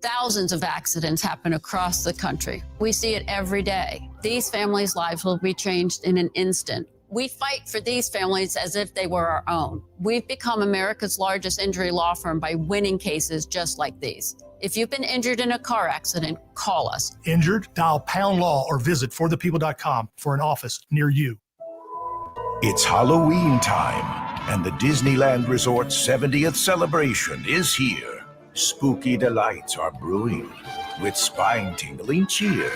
Thousands of accidents happen across the country. We see it every day. These families' lives will be changed in an instant. We fight for these families as if they were our own. We've become America's largest injury law firm by winning cases just like these. If you've been injured in a car accident, call us. Injured? Dial Pound Law or visit forthepeople.com for an office near you. It's Halloween time, and the Disneyland Resort's 70th celebration is here. Spooky delights are brewing with spine-tingling cheer.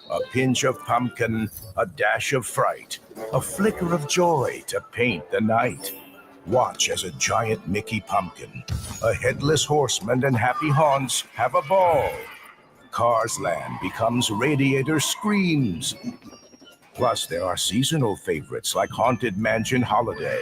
A pinch of pumpkin, a dash of fright, a flicker of joy to paint the night. Watch as a giant Mickey pumpkin, a headless horseman, and happy haunts have a ball. Cars Land becomes Radiator Screams. Plus, there are seasonal favorites like Haunted Mansion Holiday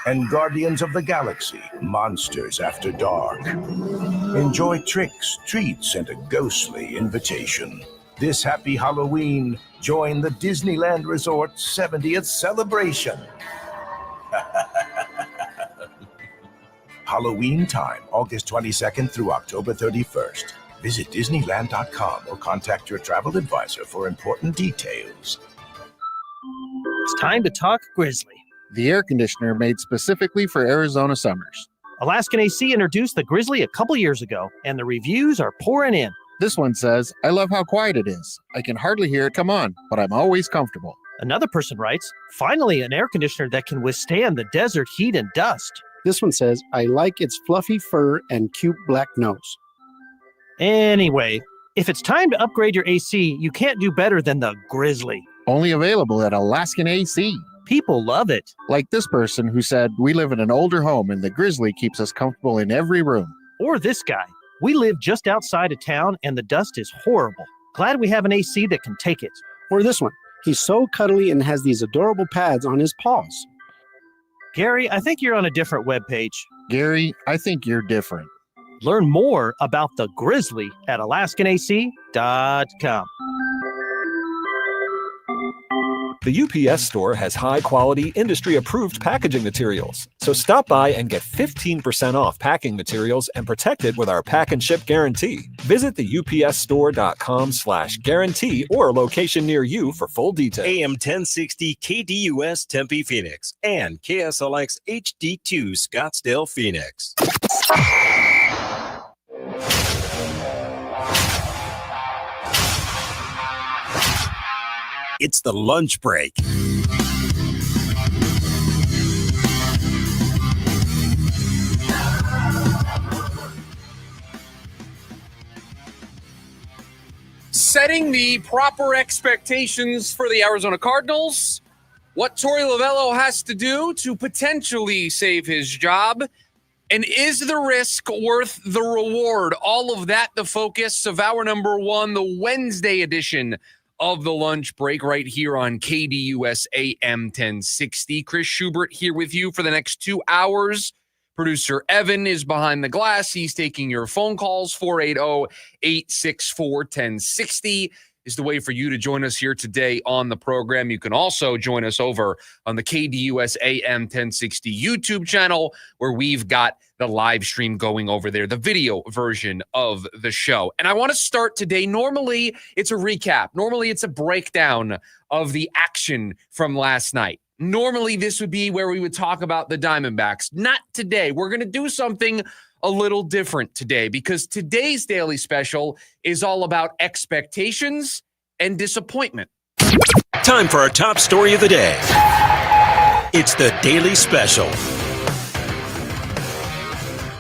and Guardians of the Galaxy, Monsters After Dark. Enjoy tricks, treats, and a ghostly invitation. This happy Halloween, join the Disneyland Resort 70th celebration. Halloween time, August 22nd through October 31st. Visit Disneyland.com or contact your travel advisor for important details. It's time to talk Grizzly. The air conditioner made specifically for Arizona summers. Alaskan AC introduced the Grizzly a couple years ago, and the reviews are pouring in. This one says, I love how quiet it is. I can hardly hear it come on, but I'm always comfortable. Another person writes, finally an air conditioner that can withstand the desert heat and dust. This one says, I like its fluffy fur and cute black nose. Anyway, if it's time to upgrade your AC, you can't do better than the Grizzly. Only available at Alaskan AC. People love it. Like this person who said, we live in an older home and the Grizzly keeps us comfortable in every room. Or this guy, we live just outside of town and the dust is horrible. Glad we have an AC that can take it. Or this one, he's so cuddly and has these adorable pads on his paws. Gary, I think you're on a different webpage. Gary, I think you're different. Learn more about the Grizzly at alaskanac.com. The UPS Store has high-quality, industry-approved packaging materials. So stop by and get 15% off packing materials and protect it with our pack and ship guarantee. Visit the upsstore.com/guarantee or a location near you for full details. AM 1060 KDUS Tempe Phoenix and KSLX HD2 Scottsdale Phoenix. It's the lunch break. Setting the proper expectations for the Arizona Cardinals, what Torey has to do to potentially save his job, and is the risk worth the reward? All of that, the focus of our number one, the Wednesday edition of the lunch break right here on KDUS AM 1060. Chris Schubert here with you for the next 2 hours. Producer Evan is behind the glass. He's taking your phone calls. 480-864-1060 is the way for you to join us here today on the program. You can also join us over on the KDUS AM 1060 YouTube channel, where we've got the live stream going over there, the video version of the show. And I want to start today. Normally, it's a recap. Normally, it's a breakdown of the action from last night. Normally, this would be where we would talk about the Diamondbacks. Not today. We're going to do something a little different today, because today's daily special is all about expectations and disappointment. Time for our top story of the day. It's the Daily Special.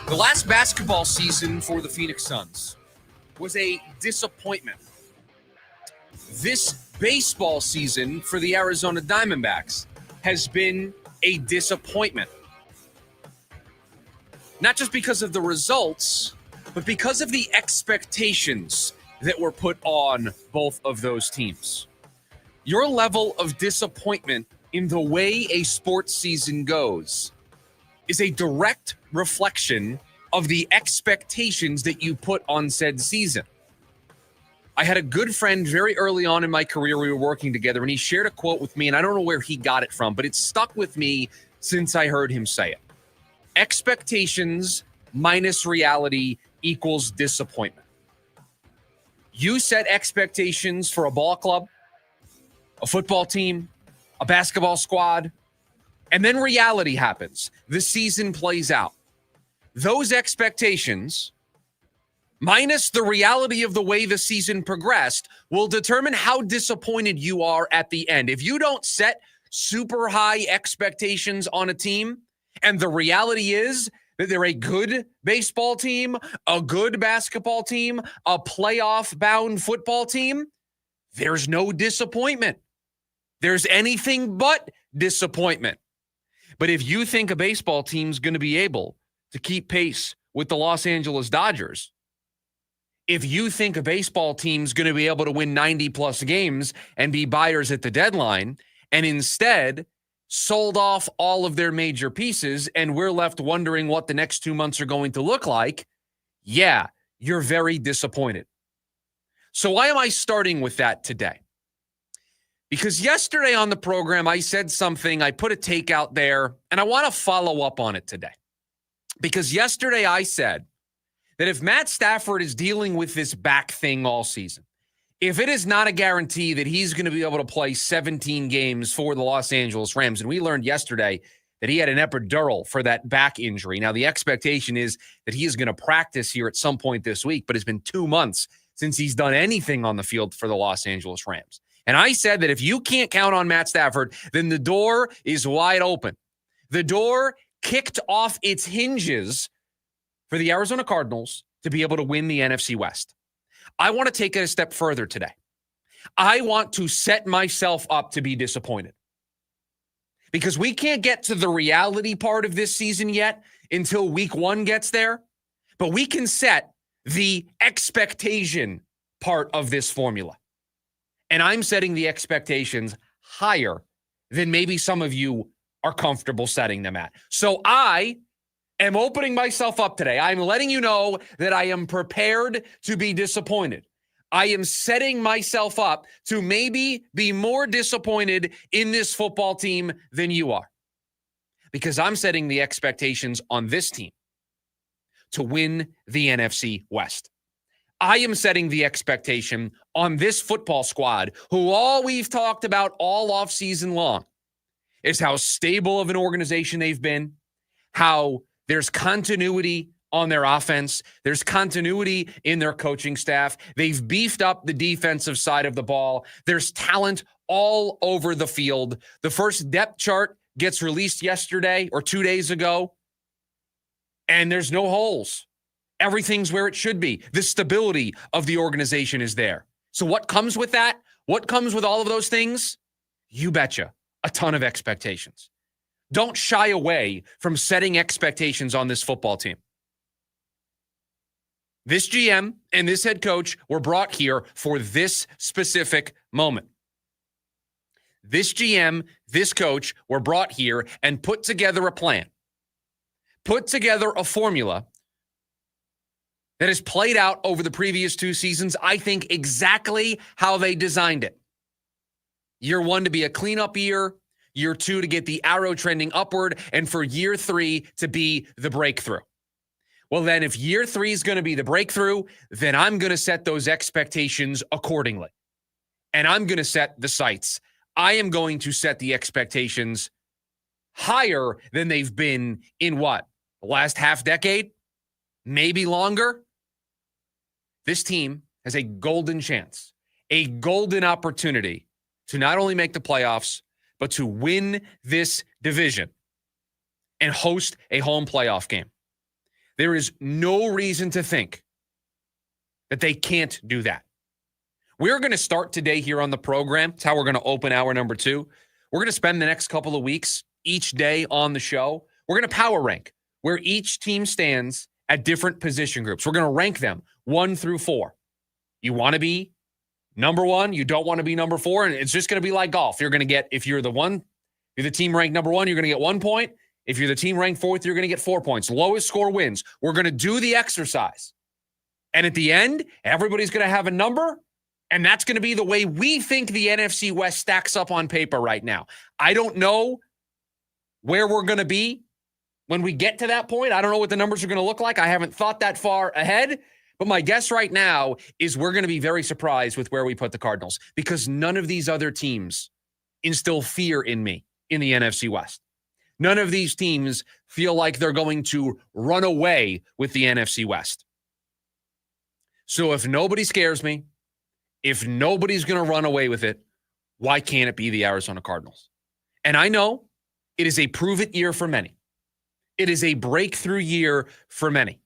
The last basketball season for the Phoenix Suns was a disappointment. This baseball season for the Arizona Diamondbacks has been a disappointment. Not just because of the results, but because of the expectations that were put on both of those teams. Your level of disappointment in the way a sports season goes is a direct reflection of the expectations that you put on said season. I had a good friend very early on in my career. We were working together, and he shared a quote with me, and I don't know where he got it from, but it's stuck with me since I heard him say it. Expectations minus reality equals disappointment. You set expectations for a ball club, a football team, a basketball squad, and then reality happens. The season plays out. Those expectations, minus the reality of the way the season progressed, will determine how disappointed you are at the end. If you don't set super high expectations on a team, and the reality is that they're a good baseball team, a good basketball team, a playoff-bound football team, there's no disappointment. There's anything but disappointment. But if you think a baseball team's going to be able to keep pace with the Los Angeles Dodgers, if you think a baseball team's going to be able to win 90-plus games and be buyers at the deadline, and instead sold off all of their major pieces, and we're left wondering what the next 2 months are going to look like, yeah, you're very disappointed. So why am I starting with that today? Because yesterday on the program, I said something, I put a take out there, and I want to follow up on it today. Because yesterday I said that if Matt Stafford is dealing with this back thing all season, if it is not a guarantee that he's going to be able to play 17 games for the Los Angeles Rams, and we learned yesterday that he had an epidural for that back injury. Now, the expectation is that he is going to practice here at some point this week, but it's been 2 months since he's done anything on the field for the Los Angeles Rams. And I said that if you can't count on Matt Stafford, then the door is wide open. The door kicked off its hinges for the Arizona Cardinals to be able to win the NFC West. I want to take it a step further today. I want to set myself up to be disappointed. Because we can't get to the reality part of this season yet until week 1 gets there, but we can set the expectation part of this formula. And I'm setting the expectations higher than maybe some of you are comfortable setting them at. So I am opening myself up today. I'm letting you know that I am prepared to be disappointed. I am setting myself up to maybe be more disappointed in this football team than you are. Because I'm setting the expectations on this team to win the NFC West. I am setting the expectation on this football squad, who all we've talked about all offseason long is how stable of an organization they've been, how there's continuity on their offense. There's continuity in their coaching staff. They've beefed up the defensive side of the ball. There's talent all over the field. The first depth chart gets released yesterday or 2 days ago, and there's no holes. Everything's where it should be. The stability of the organization is there. So what comes with that? What comes with all of those things? You betcha, a ton of expectations. Don't shy away from setting expectations on this football team. This GM and this head coach were brought here for this specific moment. This GM, this coach were brought here and put together a plan, put together a formula that has played out over the previous 2 seasons, I think, exactly how they designed it. Year 1 to be a cleanup year, year 2 to get the arrow trending upward, and for year 3 to be the breakthrough. Well, then if year 3 is going to be the breakthrough, then I'm going to set those expectations accordingly. And I'm going to set the sights. I am going to set the expectations higher than they've been in what? The last half decade? Maybe longer? This team has a golden chance, a golden opportunity to not only make the playoffs, but to win this division and host a home playoff game. There is no reason to think that they can't do that. We're going to start today here on the program. It's how we're going to open hour number 2. We're going to spend the next couple of weeks each day on the show. We're going to power rank where each team stands at different position groups. We're going to rank them 1 through 4. You want to be number 1. You don't want to be number 4. And it's just going to be like golf. You're going to get, if you're the team ranked number 1, you're going to get 1 point. If you're the team ranked 4th, you're going to get 4 points. Lowest score wins. We're going to do the exercise. And at the end, everybody's going to have a number. And that's going to be the way we think the NFC West stacks up on paper right now. I don't know where we're going to be When we get to that point, I don't know what the numbers are going to look like. I haven't thought that far ahead. But my guess right now is we're going to be very surprised with where we put the Cardinals because none of these other teams instill fear in me in the NFC West. None of these teams feel like they're going to run away with the NFC West. So if nobody scares me, if nobody's going to run away with it, why can't it be the Arizona Cardinals? And I know it is a prove-it year for many. It is a breakthrough year for many.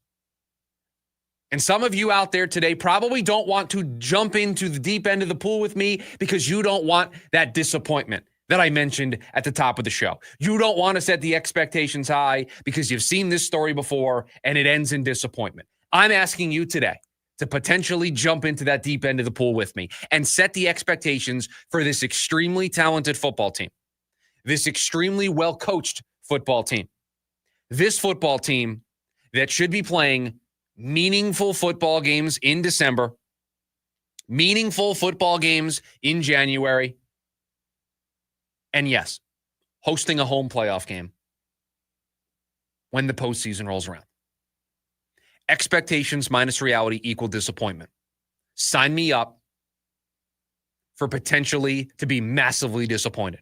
And some of you out there today probably don't want to jump into the deep end of the pool with me because you don't want that disappointment that I mentioned at the top of the show. You don't want to set the expectations high because you've seen this story before and it ends in disappointment. I'm asking you today to potentially jump into that deep end of the pool with me and set the expectations for this extremely talented football team, this extremely well-coached football team, this football team that should be playing meaningful football games in December, meaningful football games in January, and yes, hosting a home playoff game when the postseason rolls around. Expectations minus reality equal disappointment. Sign me up for potentially to be massively disappointed.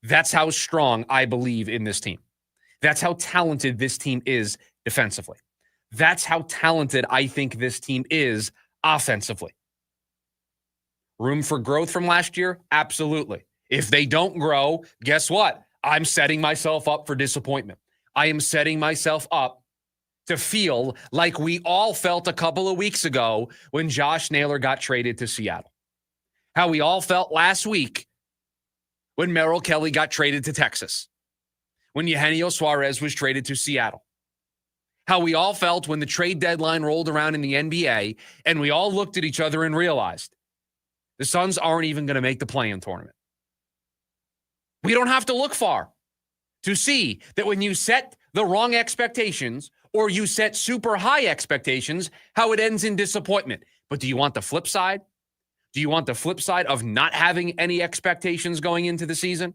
That's how strong I believe in this team. That's how talented this team is defensively. That's how talented I think this team is offensively. Room for growth from last year? Absolutely. If they don't grow, guess what? I'm setting myself up for disappointment. I am setting myself up to feel like we all felt a couple of weeks ago when Josh Naylor got traded to Seattle. How we all felt last week when Merrill Kelly got traded to Texas. When Eugenio Suarez was traded to Seattle. How we all felt when the trade deadline rolled around in the NBA and we all looked at each other and realized the Suns aren't even going to make the play-in tournament. We don't have to look far to see that when you set the wrong expectations or you set super high expectations, how it ends in disappointment. But do you want the flip side? Do you want the flip side of not having any expectations going into the season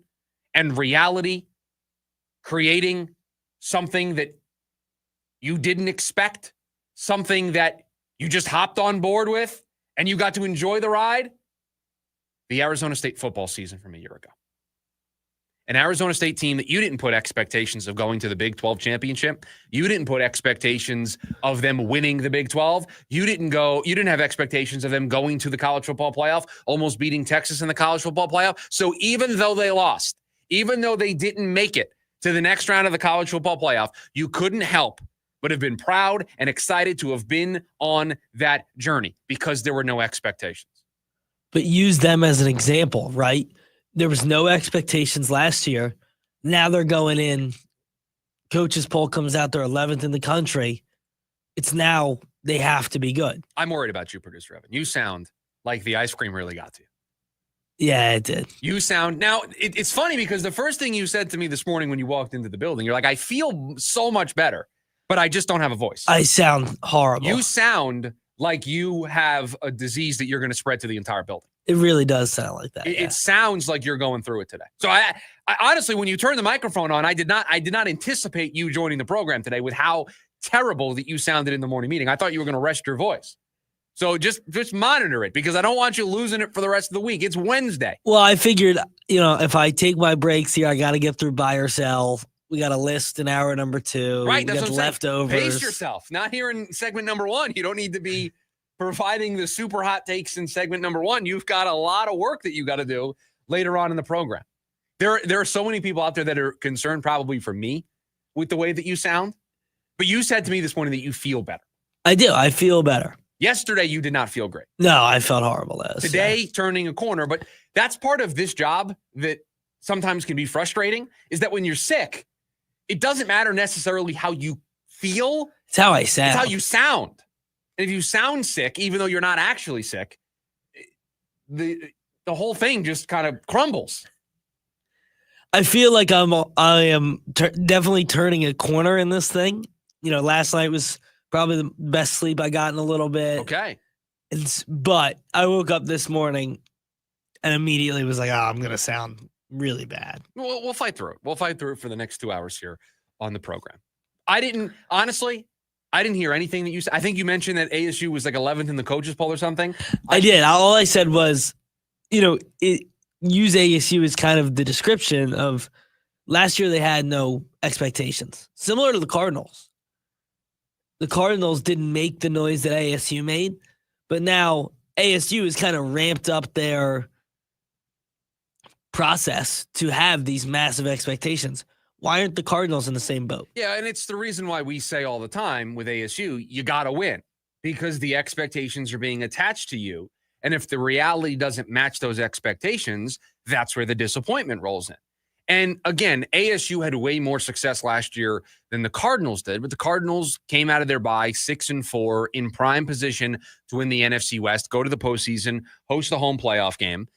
and reality creating something that you didn't expect, something that you just hopped on board with and you got to enjoy the ride? The Arizona State football season from a year ago. An Arizona State team that you didn't put expectations of going to the Big 12 championship. You didn't put expectations of them winning the Big 12. You didn't have expectations of them going to the college football playoff, almost beating Texas in the college football playoff. So even though they lost, even though they didn't make it to the next round of the college football playoff, you couldn't help but have been proud and excited to have been on that journey because there were no expectations. But use them as an example, right? There was no expectations last year. Now they're going in. Coaches poll comes out, they're 11th in the country. It's now they have to be good. I'm worried about you, producer Evan. You sound like the ice cream really got to you. Yeah, it did. You sound now. It's funny because the first thing you said to me this morning when you walked into the building, you're like, I feel so much better, but I just don't have a voice. I sound horrible. You sound like you have a disease that you're going to spread to the entire building. It really does sound like that. It sounds like you're going through it today. So I honestly, when you turned the microphone on, I did not anticipate you joining the program today with how terrible that you sounded in the morning meeting. I thought you were going to rest your voice. So just monitor it because I don't want you losing it for the rest of the week. It's Wednesday. Well, I figured, if I take my breaks here, I got to get through buy or sell. We got a list in hour number 2. Right, we that's got what I'm leftovers. saying. Pace yourself. Not here in segment number 1. You don't need to be providing the super hot takes in segment number 1. You've got a lot of work that you got to do later on in the program. There are so many people out there that are concerned probably for me with the way that you sound. But you said to me this morning that you feel better. I do. I feel better. Yesterday, you did not feel great. No, I felt horrible. Today, turning a corner. But that's part of this job that sometimes can be frustrating is that when you're sick, it doesn't matter necessarily how you feel. It's how I sound. It's how you sound. And if you sound sick, even though you're not actually sick, the whole thing just kind of crumbles. I feel like I am definitely turning a corner in this thing. Last night was probably the best sleep I got in a little bit. Okay. But I woke up this morning and immediately was like, I'm going to sound really bad. We'll fight through it. We'll fight through it for the next 2 hours here on the program. I didn't hear anything that you said. I think you mentioned that ASU was like 11th in the coaches poll or something. I did. All I said was, use ASU as kind of the description of last year they had no expectations. Similar to the Cardinals. The Cardinals didn't make the noise that ASU made, but now ASU has kind of ramped up their process to have these massive expectations. Why aren't the Cardinals in the same boat? Yeah, and it's the reason why we say all the time with ASU, you got to win because the expectations are being attached to you. And if the reality doesn't match those expectations, that's where the disappointment rolls in. And again, ASU had way more success last year than the Cardinals did, but the Cardinals came out of their bye 6-4 in prime position to win the NFC West, go to the postseason, host the home playoff game,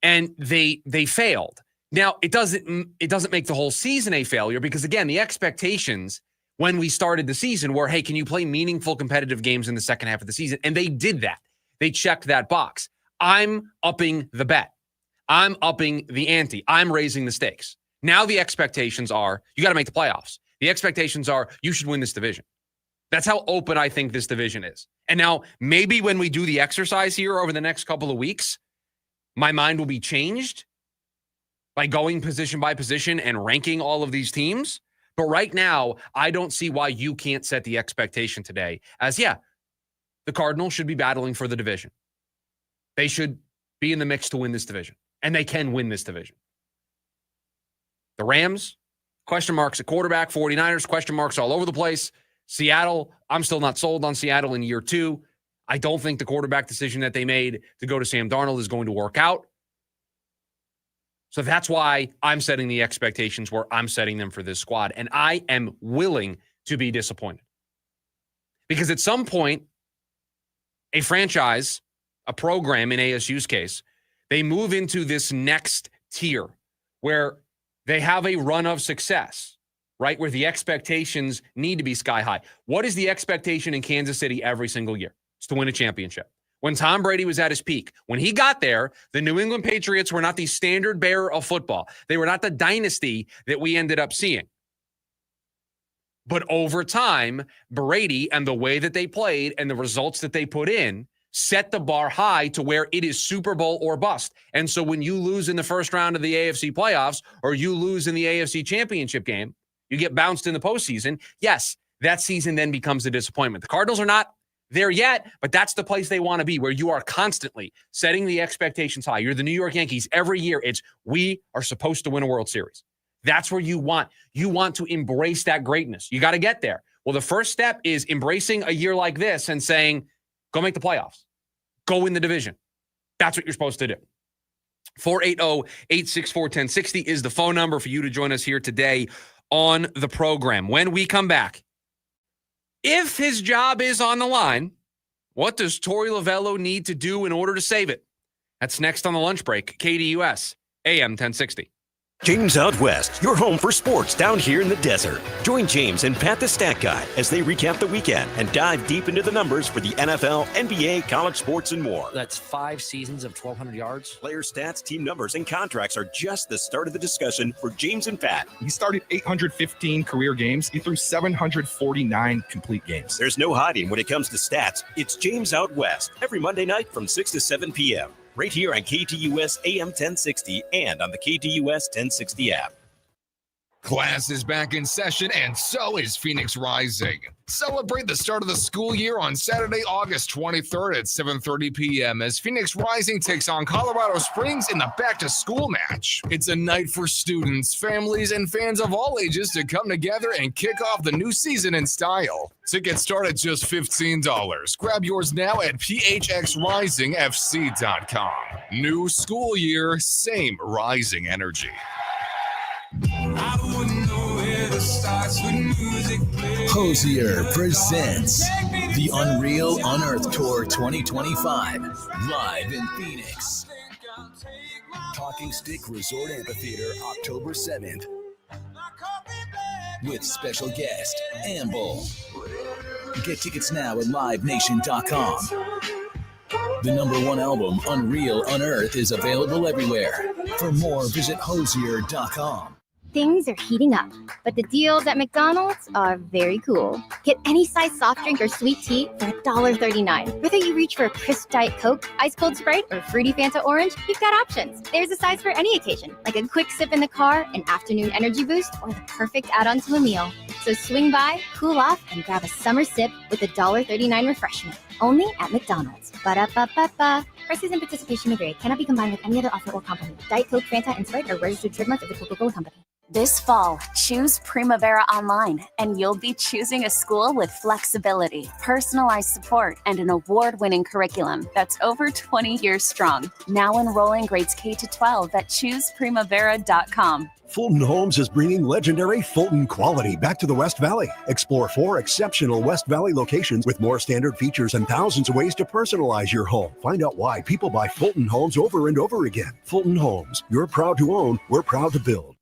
and they failed. Now, it doesn't make the whole season a failure because, again, the expectations when we started the season were, hey, can you play meaningful competitive games in the second half of the season? And they did that. They checked that box. I'm upping the bet. I'm upping the ante. I'm raising the stakes. Now the expectations are you got to make the playoffs. The expectations are you should win this division. That's how open I think this division is. And now maybe when we do the exercise here over the next couple of weeks, my mind will be changed by going position by position and ranking all of these teams. But right now, I don't see why you can't set the expectation today as, the Cardinals should be battling for the division. They should be in the mix to win this division. And they can win this division. The Rams, question marks at quarterback. 49ers, question marks all over the place. Seattle, I'm still not sold on Seattle in year 2. I don't think the quarterback decision that they made to go to Sam Darnold is going to work out. So that's why I'm setting the expectations where I'm setting them for this squad. And I am willing to be disappointed. Because at some point, a franchise, a program in ASU's case, they move into this next tier where they have a run of success, right? Where the expectations need to be sky high. What is the expectation in Kansas City every single year? It's to win a championship. When Tom Brady was at his peak, when he got there, the New England Patriots were not the standard bearer of football. They were not the dynasty that we ended up seeing. But over time, Brady and the way that they played and the results that they put in set the bar high to where it is Super Bowl or bust. And so when you lose in the first round of the AFC playoffs or you lose in the AFC championship game, you get bounced in the postseason. Yes, that season then becomes a disappointment. The Cardinals are not there yet, but that's the place they want to be, where you are constantly setting the expectations high. You're the New York Yankees. Every year it's, we are supposed to win a World Series. That's where you want to embrace that greatness. You got to get there. Well, the first step is embracing a year like this and saying, go make the playoffs. Go win the division. That's what you're supposed to do. 480-864-1060 is the phone number for you to join us here today on the program. When we come back, if his job is on the line, what does Torey Lovello need to do in order to save it? That's next on the lunch break. KDUS, AM 1060. James Out West, your home for sports down here in the desert. Join James and Pat the Stat Guy as they recap the weekend and dive deep into the numbers for the NFL, NBA, college sports, and more. That's 5 seasons of 1,200 yards. Player stats, team numbers, and contracts are just the start of the discussion for James and Pat. He started 815 career games. He threw 749 complete games. There's no hiding when it comes to stats. It's James Out West every Monday night from 6 to 7 p.m. right here on KDUS AM 1060 and on the KDUS 1060 app. Class is back in session, and so is Phoenix Rising. Celebrate the start of the school year on Saturday, August 23rd at 7:30 p.m. as Phoenix Rising takes on Colorado Springs in the back-to-school match. It's a night for students, families, and fans of all ages to come together and kick off the new season in style. Tickets start at just $15. Grab yours now at phxrisingfc.com. New school year, same rising energy. Hosier presents the Unreal Unearthed Tour 2025, live in Phoenix. Talking Stick Resort Amphitheater, October 7th. With special guest, Amble. Get tickets now at livenation.com. The #1 album, Unreal Unearthed, is available everywhere. For more, visit hosier.com. Things are heating up, but the deals at McDonald's are very cool. Get any size soft drink or sweet tea for $1.39. Whether you reach for a crisp Diet Coke, ice cold Sprite, or fruity Fanta Orange, you've got options. There's a size for any occasion, like a quick sip in the car, an afternoon energy boost, or the perfect add-on to a meal. So swing by, cool off, and grab a summer sip with a $1.39 refreshment. Only at McDonald's. Ba-da-ba-ba-ba. Prices and participation may vary. Cannot be combined with any other offer or company. Diet Coke, Fanta, and Sprite are registered trademarks of the Coca-Cola Company. This fall, choose Primavera Online, and you'll be choosing a school with flexibility, personalized support, and an award-winning curriculum that's over 20 years strong. Now enrolling grades K to 12 at chooseprimavera.com. Fulton Homes is bringing legendary Fulton quality back to the West Valley. Explore 4 exceptional West Valley locations with more standard features and thousands of ways to personalize your home. Find out why people buy Fulton Homes over and over again. Fulton Homes, you're proud to own, we're proud to build.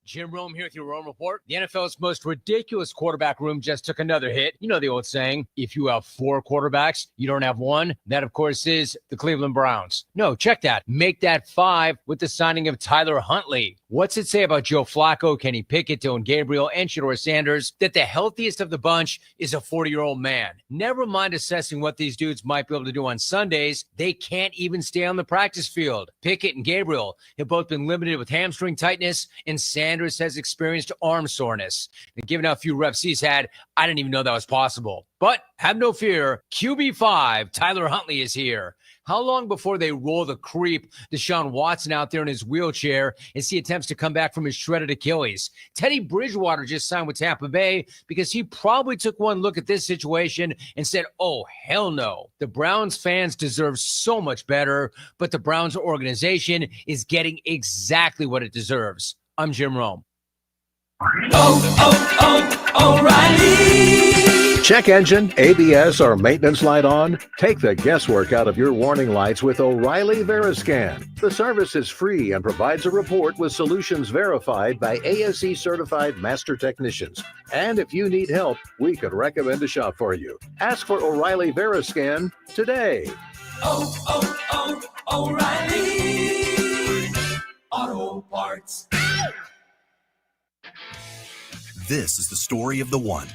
Jim Rome here with your Rome Report. The NFL's most ridiculous quarterback room just took another hit. You know the old saying, if you have 4 quarterbacks, you don't have one. That, of course, is the Cleveland Browns. No, check that. Make that 5 with the signing of Tyler Huntley. What's it say about Joe Flacco, Kenny Pickett, Dylan Gabriel, and Shedeur Sanders that the healthiest of the bunch is a 40-year-old man? Never mind assessing what these dudes might be able to do on Sundays. They can't even stay on the practice field. Pickett and Gabriel have both been limited with hamstring tightness, and Sanders has experienced arm soreness. And given how few reps he's had, I didn't even know that was possible. But have no fear, QB5, Tyler Huntley is here. How long before they roll the creep Deshaun Watson out there in his wheelchair and see attempts to come back from his shredded Achilles? Teddy Bridgewater just signed with Tampa Bay because he probably took one look at this situation and said, oh, hell no. The Browns fans deserve so much better, but the Browns organization is getting exactly what it deserves. I'm Jim Rome. O'Reilly. Check engine, ABS, or maintenance light on? Take the guesswork out of your warning lights with O'Reilly Veriscan. The service is free and provides a report with solutions verified by ASE certified master technicians. And if you need help, we could recommend a shop for you. Ask for O'Reilly Veriscan today. O'Reilly Auto Parts. This is the story of the one.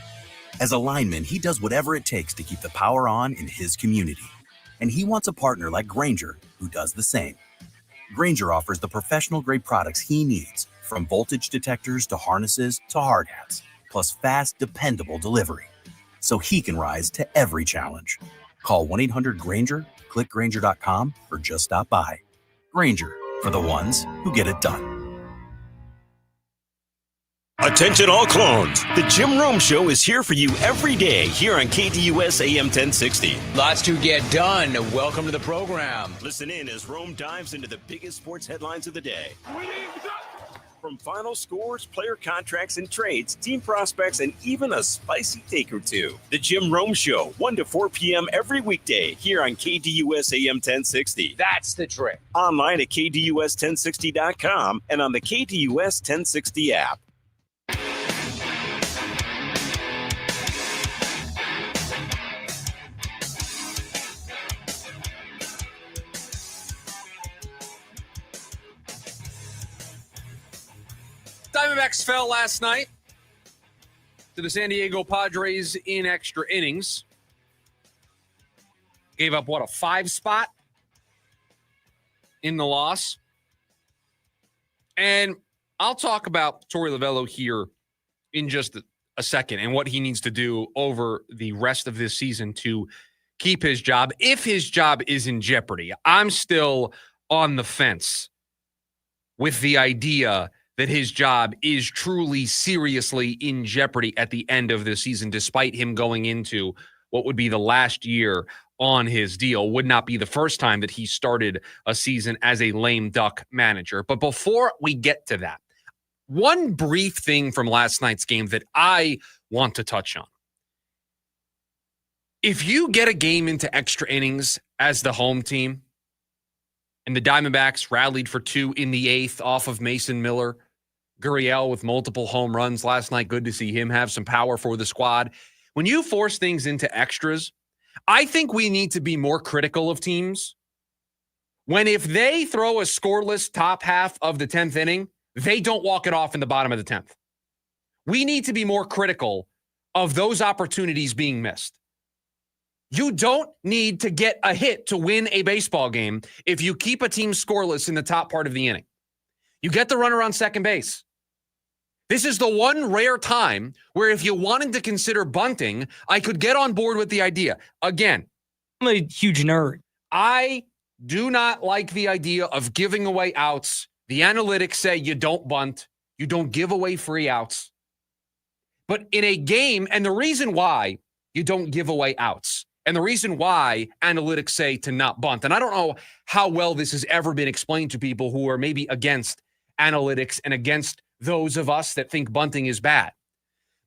As a lineman, he does whatever it takes to keep the power on in his community. And he wants a partner like Grainger who does the same. Grainger offers the professional-grade products he needs, from voltage detectors to harnesses to hard hats, plus fast, dependable delivery, so he can rise to every challenge. Call 1-800-GRAINGER, click Grainger.com, or just stop by. Grainger, for the ones who get it done. Attention all clones. The Jim Rome Show is here for you every day here on KDUS AM 1060. Lots to get done. Welcome to the program. Listen in as Rome dives into the biggest sports headlines of the day. From final scores, player contracts and trades, team prospects, and even a spicy take or two. The Jim Rome Show, 1 to 4 p.m. every weekday here on KDUS AM 1060. That's the trick. Online at KDUS1060.com and on the KDUS 1060 app. Diamondbacks fell last night to the San Diego Padres in extra innings. Gave up, a 5 spot in the loss? And I'll talk about Torey Lovello here in just a second and what he needs to do over the rest of this season to keep his job, if his job is in jeopardy. I'm still on the fence with the idea that his job is truly, seriously in jeopardy at the end of this season, despite him going into what would be the last year on his deal. Would not be the first time that he started a season as a lame duck manager. But before we get to that, one brief thing from last night's game that I want to touch on. If you get a game into extra innings as the home team, and the Diamondbacks rallied for 2 in the 8th off of Mason Miller, Gurriel with multiple home runs last night. Good to see him have some power for the squad. When you force things into extras, I think we need to be more critical of teams when if they throw a scoreless top half of the 10th inning, they don't walk it off in the bottom of the 10th. We need to be more critical of those opportunities being missed. You don't need to get a hit to win a baseball game if you keep a team scoreless in the top part of the inning. You get the runner on second base. This is the one rare time where if you wanted to consider bunting, I could get on board with the idea. Again, I'm a huge nerd. I do not like the idea of giving away outs. The analytics say you don't bunt. You don't give away free outs. But in a game, and the reason why you don't give away outs, and the reason why analytics say to not bunt, and I don't know how well this has ever been explained to people who are maybe against analytics and against those of us that think bunting is bad.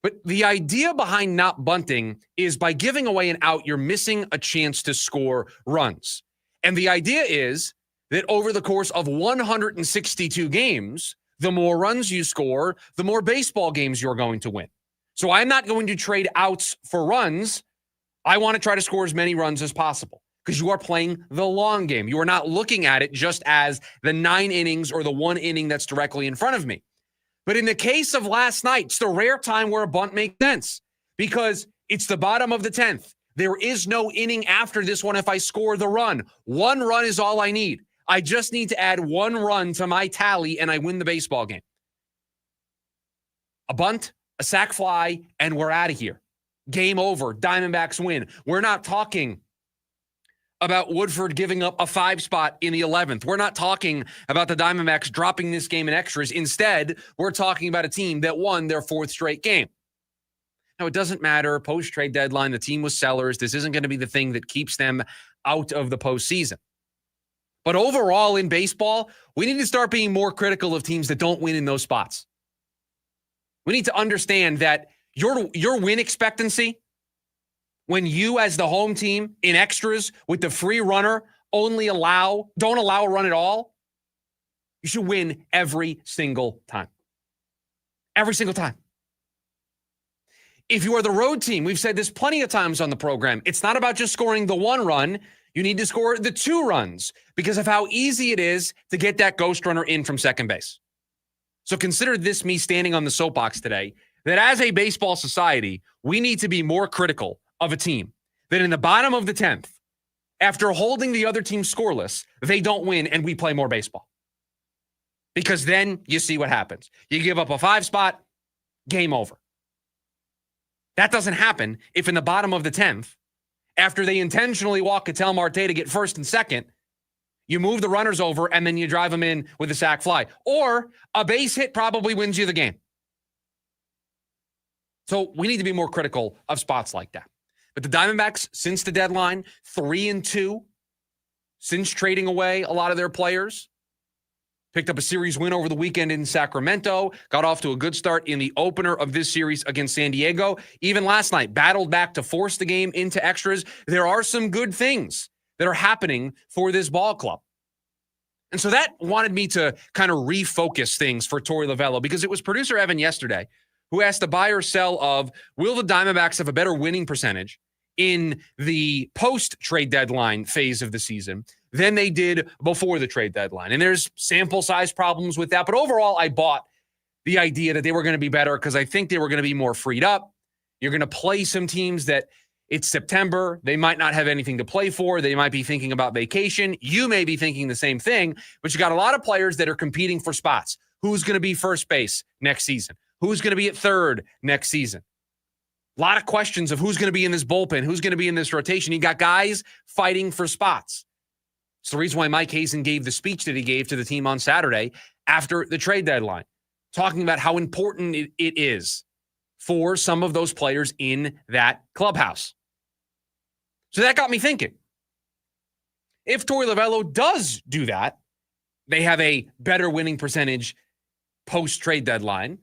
But the idea behind not bunting is by giving away an out, you're missing a chance to score runs. And the idea is that over the course of 162 games, the more runs you score, the more baseball games you're going to win. So I'm not going to trade outs for runs. I want to try to score as many runs as possible because you are playing the long game. You are not looking at it just as the 9 innings or the 1 inning that's directly in front of me. But in the case of last night, it's the rare time where a bunt makes sense because it's the bottom of the 10th. There is no inning after this one if I score the run. 1 run is all I need. I just need to add 1 run to my tally and I win the baseball game. A bunt, a sac fly, and we're out of here. Game over. Diamondbacks win. We're not talking about Woodford giving up a 5 spot in the 11th. We're not talking about the Diamondbacks dropping this game in extras. Instead, we're talking about a team that won their 4th straight game. Now, it doesn't matter. Post-trade deadline, the team was sellers. This isn't going to be the thing that keeps them out of the postseason. But overall in baseball, we need to start being more critical of teams that don't win in those spots. We need to understand that your win expectancy, when you as the home team in extras with the free runner don't allow a run at all, you should win every single time. Every single time. If you are the road team, we've said this plenty of times on the program, it's not about just scoring the 1 run. You need to score the 2 runs because of how easy it is to get that ghost runner in from second base. So consider this me standing on the soapbox today, that as a baseball society, we need to be more critical of a team that in the bottom of the 10th, after holding the other team scoreless, they don't win and we play more baseball. Because then you see what happens. You give up a 5 spot, game over. That doesn't happen if in the bottom of the 10th, after they intentionally walk Ketel Marte to get first and second, you move the runners over and then you drive them in with a sac fly. Or a base hit probably wins you the game. So we need to be more critical of spots like that. But the Diamondbacks, since the deadline, 3-2, since trading away a lot of their players, picked up a series win over the weekend in Sacramento, got off to a good start in the opener of this series against San Diego. Even last night, battled back to force the game into extras. There are some good things that are happening for this ball club. And so that wanted me to kind of refocus things for Torey Lavello, because it was producer Evan yesterday who asked the buy or sell of, will the Diamondbacks have a better winning percentage in the post-trade deadline phase of the season than they did before the trade deadline? And there's sample size problems with that. But overall, I bought the idea that they were going to be better because I think they were going to be more freed up. You're going to play some teams that it's September. They might not have anything to play for. They might be thinking about vacation. You may be thinking the same thing, but you got a lot of players that are competing for spots. Who's going to be first base next season? Who's going to be at third next season? A lot of questions of who's going to be in this bullpen, who's going to be in this rotation. You got guys fighting for spots. It's the reason why Mike Hazen gave the speech that he gave to the team on Saturday after the trade deadline, talking about how important it is for some of those players in that clubhouse. So that got me thinking. If Torey Lavello does do that, they have a better winning percentage post-trade deadline.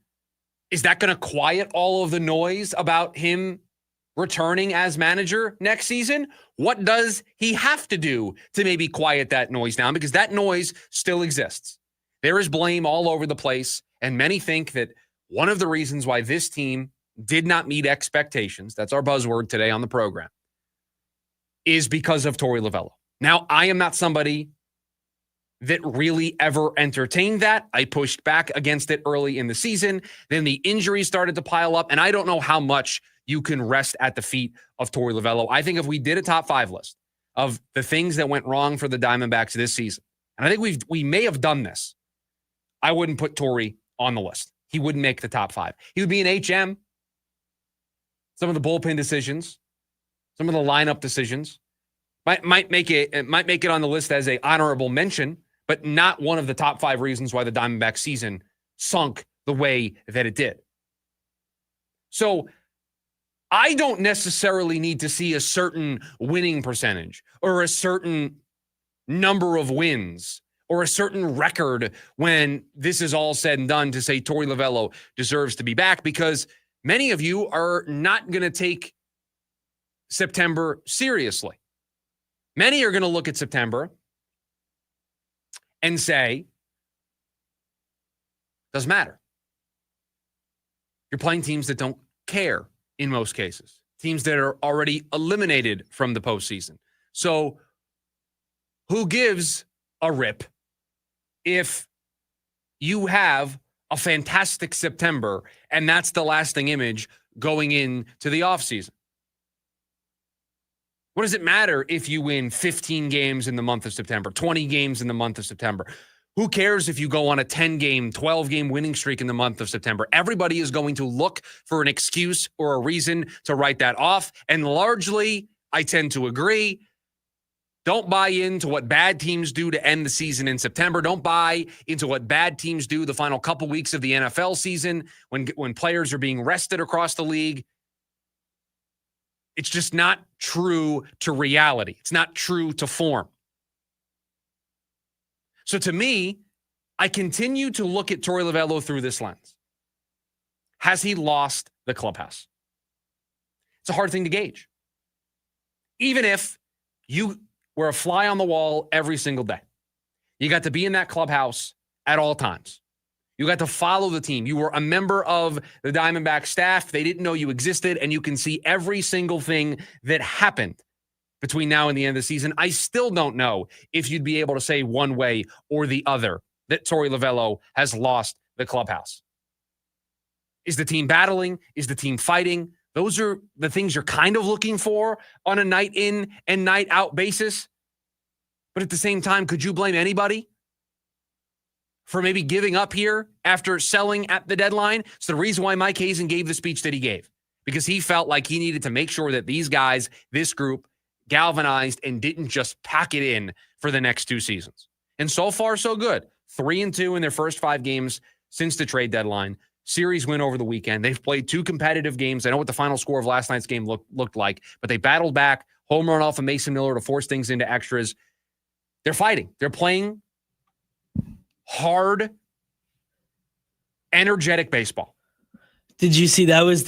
Is that going to quiet all of the noise about him returning as manager next season? What does he have to do to maybe quiet that noise down? Because that noise still exists. There is blame all over the place, and many think that one of the reasons why this team did not meet expectations, that's our buzzword today on the program, is because of Torey Lavello. Now, I am not somebody that really ever entertained that. I pushed back against it early in the season. Then the injuries started to pile up, and I don't know how much you can rest at the feet of Torey Lovullo. I think if we did a top 5 list of the things that went wrong for the Diamondbacks this season, and I think we may have done this, I wouldn't put Torey on the list. He wouldn't make the top 5. He would be an HM. Some of the bullpen decisions, some of the lineup decisions might make it on the list as a honorable mention, but not one of the top 5 reasons why the Diamondback season sunk the way that it did. So I don't necessarily need to see a certain winning percentage or a certain number of wins or a certain record when this is all said and done to say Torey Lovullo deserves to be back, because many of you are not going to take September seriously. Many are going to look at September and say, doesn't matter. You're playing teams that don't care in most cases, teams that are already eliminated from the postseason. So who gives a rip if you have a fantastic September and that's the lasting image going into the offseason? What does it matter if you win 15 games in the month of September, 20 games in the month of September? Who cares if you go on a 10-game, 12-game winning streak in the month of September? Everybody is going to look for an excuse or a reason to write that off. And largely, I tend to agree. Don't buy into what bad teams do to end the season in September. Don't buy into what bad teams do the final couple weeks of the NFL season when players are being rested across the league. It's just not true to reality. It's not true to form. So to me, I continue to look at Torey Lovullo through this lens. Has he lost the clubhouse? It's a hard thing to gauge. Even if you were a fly on the wall every single day, you got to be in that clubhouse at all times. You got to follow the team. You were a member of the Diamondback staff. They didn't know you existed, and you can see every single thing that happened between now and the end of the season. I still don't know if you'd be able to say one way or the other that Torey Lovullo has lost the clubhouse. Is the team battling? Is the team fighting? Those are the things you're kind of looking for on a night in and night out basis. But at the same time, could you blame anybody for maybe giving up here after selling at the deadline? It's the reason why Mike Hazen gave the speech that he gave, because he felt like he needed to make sure that these guys, this group, galvanized and didn't just pack it in for the next 2 seasons. And so far, so good. 3-2 in their first 5 games since the trade deadline. Series win over the weekend. They've played 2 competitive games. I know what the final score of last night's game looked like, but they battled back. Home run off of Mason Miller to force things into extras. They're fighting. They're playing hard, energetic baseball. Did you see that was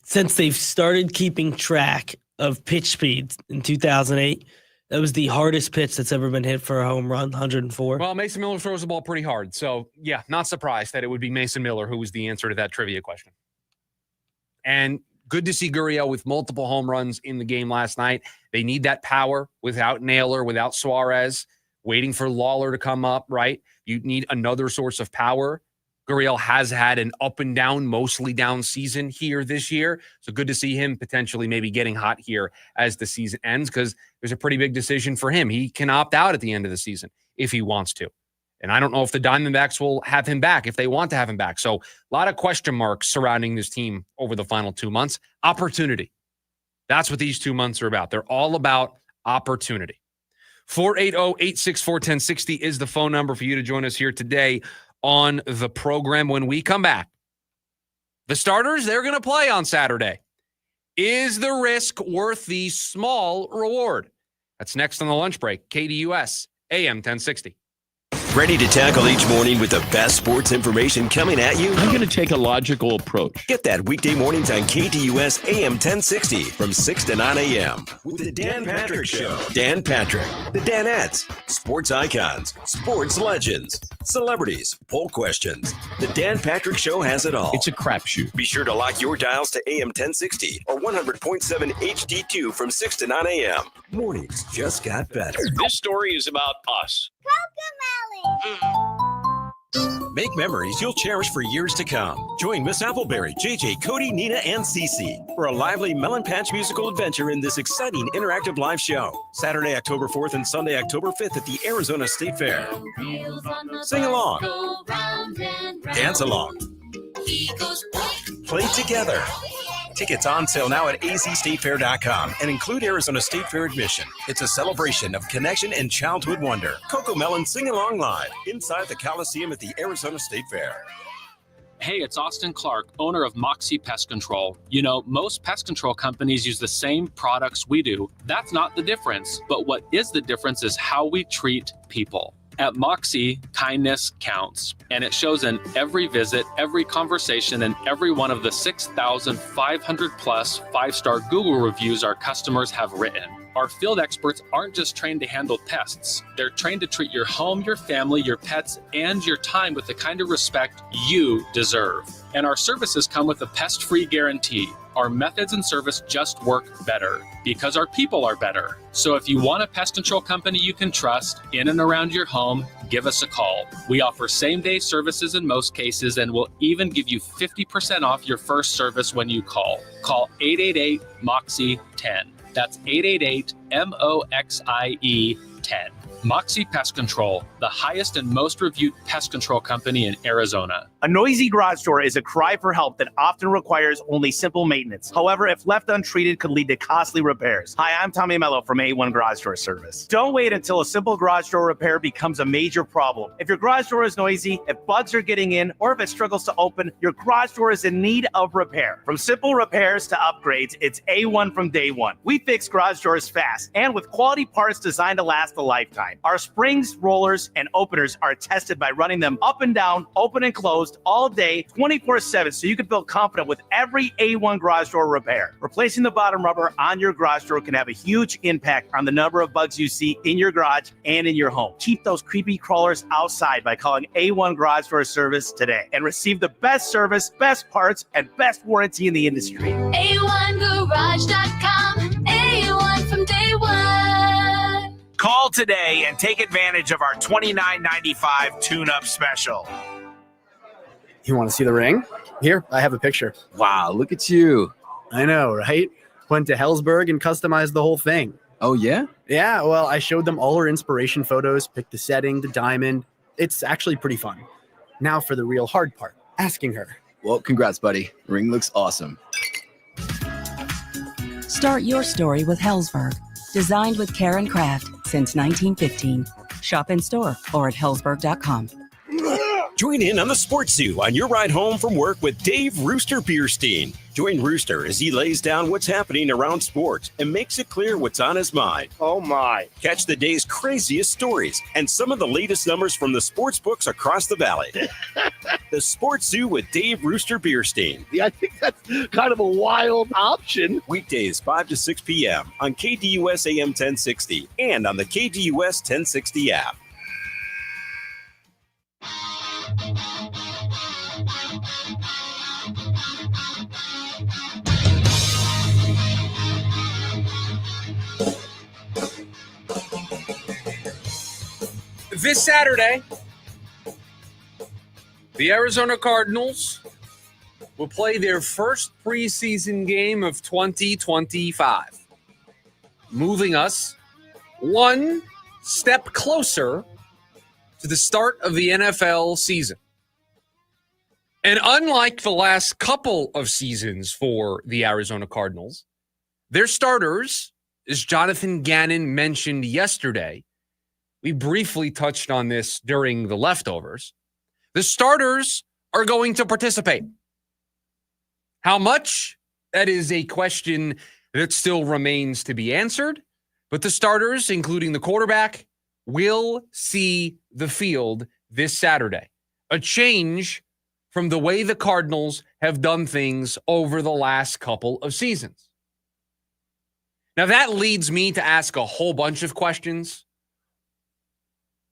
since they've started keeping track of pitch speeds in 2008, that was the hardest pitch that's ever been hit for a home run, 104. Well, Mason Miller throws the ball pretty hard. So, yeah, not surprised that it would be Mason Miller who was the answer to that trivia question. And good to see Gurriel with multiple home runs in the game last night. They need that power without Naylor, without Suarez, waiting for Lawler to come up, right? You need another source of power. Gurriel has had an up and down, mostly down season here this year. So good to see him potentially maybe getting hot here as the season ends, because there's a pretty big decision for him. He can opt out at the end of the season if he wants to. And I don't know if the Diamondbacks will have him back, if they want to have him back. So a lot of question marks surrounding this team over the final 2 months. Opportunity. That's what these 2 months are about. They're all about opportunity. 480-864-1060 is the phone number for you to join us here today on the program. When we come back, the starters, they're going to play on Saturday. Is the risk worth the small reward? That's next on the lunch break. KDUS AM 1060. Ready to tackle each morning with the best sports information coming at you? I'm going to take a logical approach. Get that weekday mornings on KDUS AM 1060 from 6 to 9 a.m. with the Dan Patrick Show. Dan Patrick, the Danettes, sports icons, sports legends, celebrities, poll questions. The Dan Patrick Show has it all. It's a crapshoot. Be sure to lock your dials to AM 1060 or 100.7 HD2 from 6 to 9 a.m. Mornings just got better. This story is about us. Cocomelon. Make memories you'll cherish for years to come. Join Miss Appleberry, JJ, Cody, Nina, and Cece for a lively Melon Patch musical adventure in this exciting interactive live show. Saturday, October 4th and Sunday, October 5th at the Arizona State Fair. Sing along. Dance along. Play together. Tickets on sale now at azstatefair.com and include Arizona State Fair admission. It's a celebration of connection and childhood wonder. Coco Melon Sing Along Live inside the Coliseum at the Arizona State Fair. Hey, it's Austin Clark, owner of Moxie Pest Control. You know, most pest control companies use the same products we do. That's not the difference. But what is the difference is how we treat people. At Moxie, kindness counts, and it shows in every visit, every conversation, and every one of the 6,500 plus 5-star Google reviews our customers have written. Our field experts aren't just trained to handle pests. They're trained to treat your home, your family, your pets, and your time with the kind of respect you deserve. And our services come with a pest-free guarantee. Our methods and service just work better because our people are better. So if you want a pest control company you can trust in and around your home, give us a call. We offer same-day services in most cases, and we'll even give you 50% off your first service when you call. Call 888-MOXIE-10. That's 888-MOXIE-10. Moxie Pest Control, the highest and most reviewed pest control company in Arizona. A noisy garage door is a cry for help that often requires only simple maintenance. However, if left untreated, could lead to costly repairs. Hi, I'm Tommy Mello from A1 Garage Door Service. Don't wait until a simple garage door repair becomes a major problem. If your garage door is noisy, if bugs are getting in, or if it struggles to open, your garage door is in need of repair. From simple repairs to upgrades, it's A1 from day one. We fix garage doors fast and with quality parts designed to last a lifetime. Our springs, rollers, and openers are tested by running them up and down, open and closed all day, 24/7, so you can feel confident with every A1 garage door repair. Replacing the bottom rubber on your garage door can have a huge impact on the number of bugs you see in your garage and in your home. Keep those creepy crawlers outside by calling A1 Garage Door Service today and receive the best service, best parts, and best warranty in the industry. A1Garage.com. A1 from day one. Call today and take advantage of our $29.95 tune-up special. You want to see the ring? Here, I have a picture. Wow, look at you. I know, right? Went to Hellsberg and customized the whole thing. Oh, yeah? Yeah, well, I showed them all her inspiration photos, picked the setting, the diamond. It's actually pretty fun. Now for the real hard part, asking her. Well, congrats, buddy. Ring looks awesome. Start your story with Hellsberg. Designed with care and craft since 1915. Shop in store or at hellsberg.com. Join in on the Sports Zoo on your ride home from work with Dave Rooster Bierstein. Join Rooster as he lays down what's happening around sports and makes it clear what's on his mind. Oh my. Catch the day's craziest stories and some of the latest numbers from the sports books across the valley. The Sports Zoo with Dave Rooster Bierstein. Yeah, I think that's kind of a wild option. Weekdays 5 to 6 p.m. on KDUS AM 1060 and on the KDUS 1060 app. This Saturday, the Arizona Cardinals will play their first preseason game of 2025, moving us one step closer to the start of the NFL season. And unlike the last couple of seasons for the Arizona Cardinals, their starters, as Jonathan Gannon mentioned yesterday, we briefly touched on this during the leftovers. The starters are going to participate. How much? That is a question that still remains to be answered. But the starters, including the quarterback, will see the field this Saturday. A change from the way the Cardinals have done things over the last couple of seasons. Now, that leads me to ask a whole bunch of questions.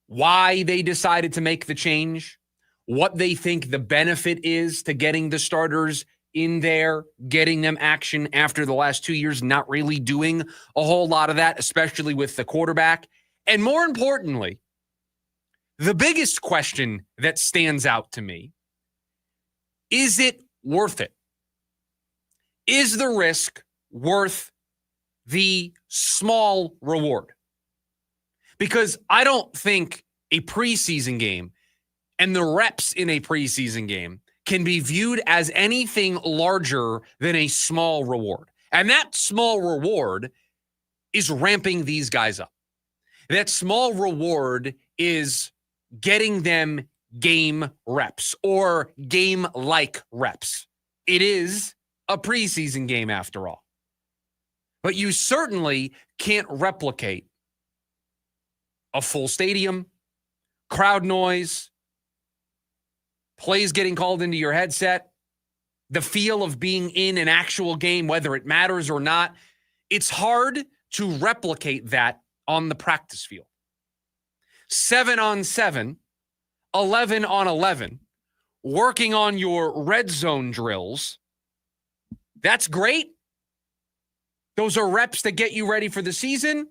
Why they decided to make the change, what they think the benefit is to getting the starters in there, getting them action after the last 2 years, not really doing a whole lot of that, especially with the quarterback. And more importantly, The biggest question that stands out to me, is it worth it? Is the risk worth the small reward? Because I don't think a preseason game and the reps in a preseason game can be viewed as anything larger than a small reward. And that small reward is ramping these guys up. That small reward is getting them game reps or game-like reps. It is a preseason game after all. But you certainly can't replicate a full stadium, crowd noise, plays getting called into your headset, the feel of being in an actual game, whether it matters or not. It's hard to replicate that on the practice field. 7-on-7, 11-on-11, working on your red zone drills. That's great. Those are reps that get you ready for the season.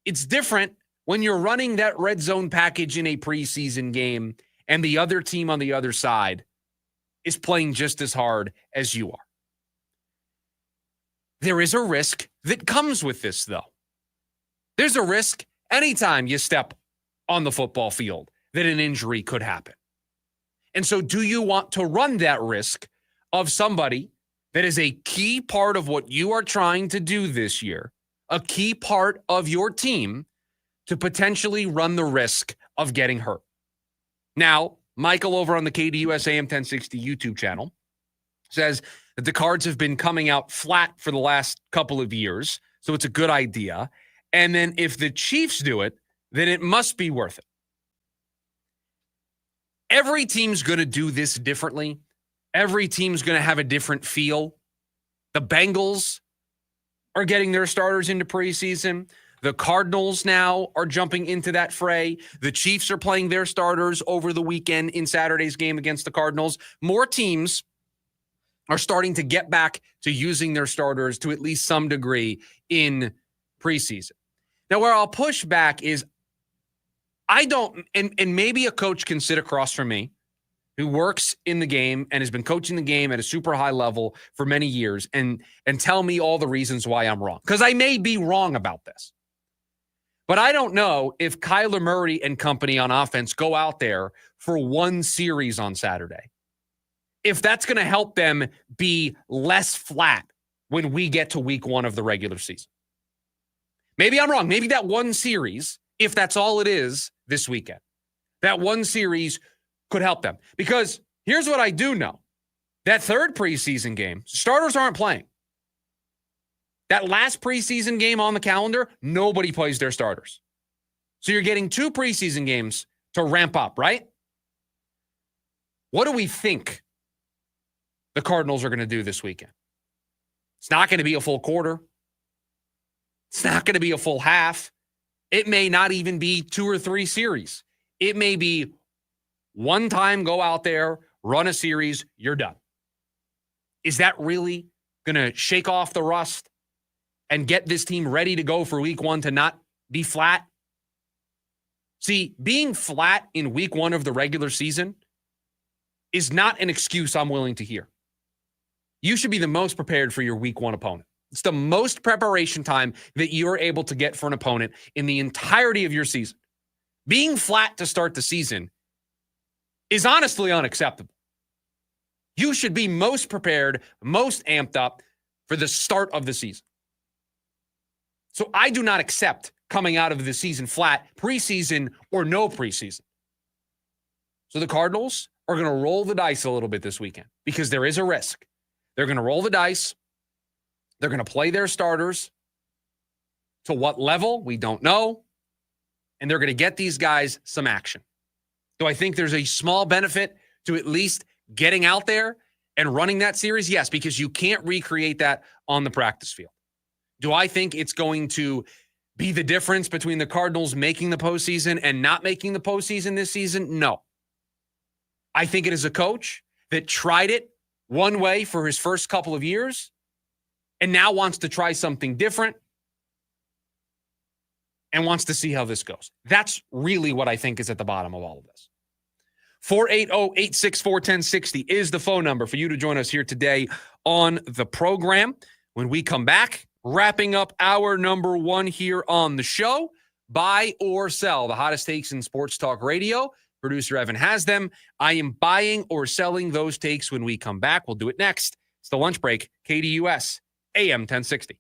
It's different when you're running that red zone package in a preseason game and the other team on the other side is playing just as hard as you are. There is a risk that comes with this, though. There's a risk anytime you step on the football field that an injury could happen. And so do you want to run that risk of somebody that is a key part of what you are trying to do this year, a key part of your team, to potentially run the risk of getting hurt? Now, Michael over on the KDUS AM 1060 YouTube channel says that the Cards have been coming out flat for the last couple of years, so it's a good idea. And then if the Chiefs do it, then it must be worth it. Every team's going to do this differently. Every team's going to have a different feel. The Bengals are getting their starters into preseason. The Cardinals now are jumping into that fray. The Chiefs are playing their starters over the weekend in Saturday's game against the Cardinals. More teams are starting to get back to using their starters to at least some degree in preseason. Now, where I'll push back is I don't, and maybe a coach can sit across from me who works in the game and has been coaching the game at a super high level for many years and tell me all the reasons why I'm wrong. Because I may be wrong about this. But I don't know if Kyler Murray and company on offense go out there for one series on Saturday, if that's going to help them be less flat when we get to week one of the regular season. Maybe I'm wrong. Maybe that one series, if that's all it is this weekend, that one series could help them. Because here's what I do know. That third preseason game, starters aren't playing. That last preseason game on the calendar, nobody plays their starters. So you're getting two preseason games to ramp up, right? What do we think the Cardinals are going to do this weekend? It's not going to be a full quarter. It's not going to be a full half. It may not even be 2 or 3 series. It may be one time, go out there, run a series, you're done. Is that really going to shake off the rust and get this team ready to go for week one to not be flat? See, being flat in week one of the regular season is not an excuse I'm willing to hear. You should be the most prepared for your week one opponent. It's the most preparation time that you're able to get for an opponent in the entirety of your season. Being flat to start the season is honestly unacceptable. You should be most prepared, most amped up for the start of the season. So I do not accept coming out of the season flat, preseason or no preseason. So the Cardinals are going to roll the dice a little bit this weekend because there is a risk. They're going to roll the dice. They're going to play their starters. To what level? We don't know. And they're going to get these guys some action. Do I think there's a small benefit to at least getting out there and running that series? Yes, because you can't recreate that on the practice field. Do I think it's going to be the difference between the Cardinals making the postseason and not making the postseason this season? No. I think it is a coach that tried it one way for his first couple of years and now wants to try something different. and wants to see how this goes. That's really what I think is at the bottom of all of this. 480-864-1060 is the phone number for you to join us here today on the program. When we come back, wrapping up hour number one here on the show, buy or sell, the hottest takes in sports talk radio. Producer Evan has them. I am buying or selling those takes when we come back. We'll do it next. It's the lunch break, KDUS, AM 1060.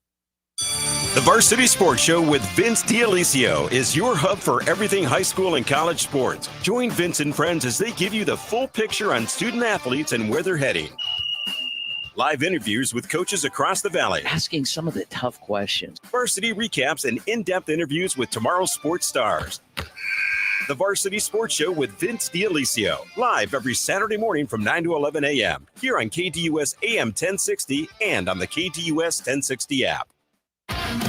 The Varsity Sports Show with Vince D'Alessio is your hub for everything high school and college sports. Join Vince and friends as they give you the full picture on student athletes and where they're heading. Live interviews with coaches across the valley. Asking some of the tough questions. Varsity recaps and in-depth interviews with tomorrow's sports stars. The Varsity Sports Show with Vince D'Alessio. Live every Saturday morning from 9 to 11 a.m. here on KDUS AM 1060 and on the KDUS 1060 app.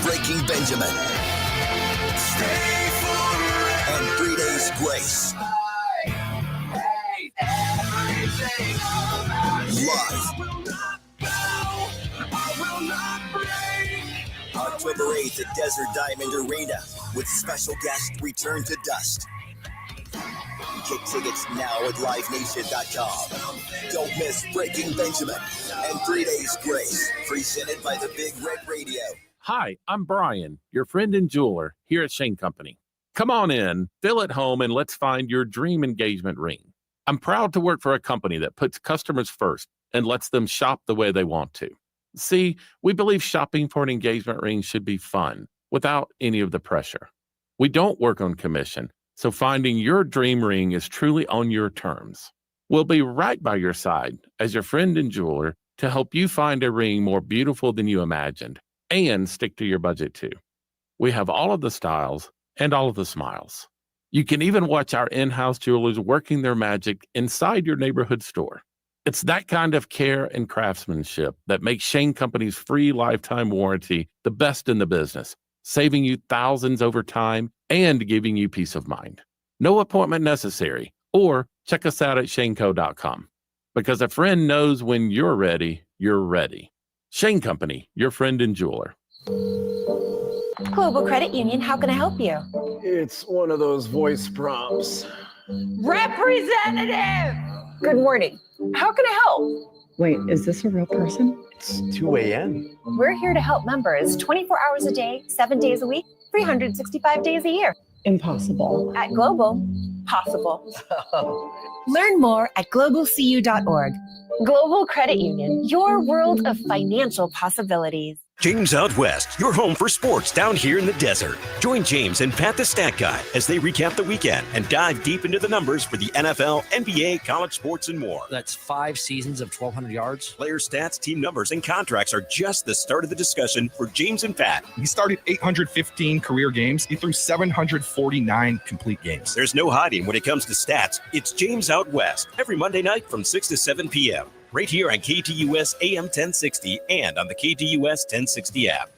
Breaking Benjamin. And 3 Days Grace. Live. October 8th at Desert Diamond Arena with special guest Return to Dust. Get tickets now at livenation.com. Don't miss Breaking Benjamin and 3 Days Grace, presented by the Big Red Radio. Hi, I'm Brian, your friend and jeweler here at Shane Company. Come on in, feel at home, and let's find your dream engagement ring. I'm proud to work for a company that puts customers first and lets them shop the way they want to. See, we believe shopping for an engagement ring should be fun without any of the pressure. We don't work on commission, so finding your dream ring is truly on your terms. We'll be right by your side as your friend and jeweler to help you find a ring more beautiful than you imagined and stick to your budget too. We have all of the styles and all of the smiles. You can even watch our in-house jewelers working their magic inside your neighborhood store. It's that kind of care and craftsmanship that makes Shane Company's free lifetime warranty the best in the business, saving you thousands over time and giving you peace of mind. No appointment necessary, or check us out at shaneco.com. Because a friend knows when you're ready, you're ready. Shane Company, your friend and jeweler. Global Credit Union, how can I help you? It's one of those voice prompts. Representative! Good morning. How can I help? Wait, is this a real person? It's 2 a.m. We're here to help members 24 hours a day, 7 days a week, 365 days a year. Impossible. At Global, possible. Learn more at globalcu.org. Global Credit Union, your world of financial possibilities. James Out West, your home for sports down here in the desert. Join James and Pat the Stat Guy as they recap the weekend and dive deep into the numbers for the NFL, NBA, college sports, and more. That's 5 seasons of 1,200 yards. Player stats, team numbers, and contracts are just the start of the discussion for James and Pat. He started 815 career games. He threw 749 complete games. There's no hiding when it comes to stats. It's James Out West every Monday night from 6 to 7 p.m. right here on KDUS AM 1060 and on the KDUS 1060 app.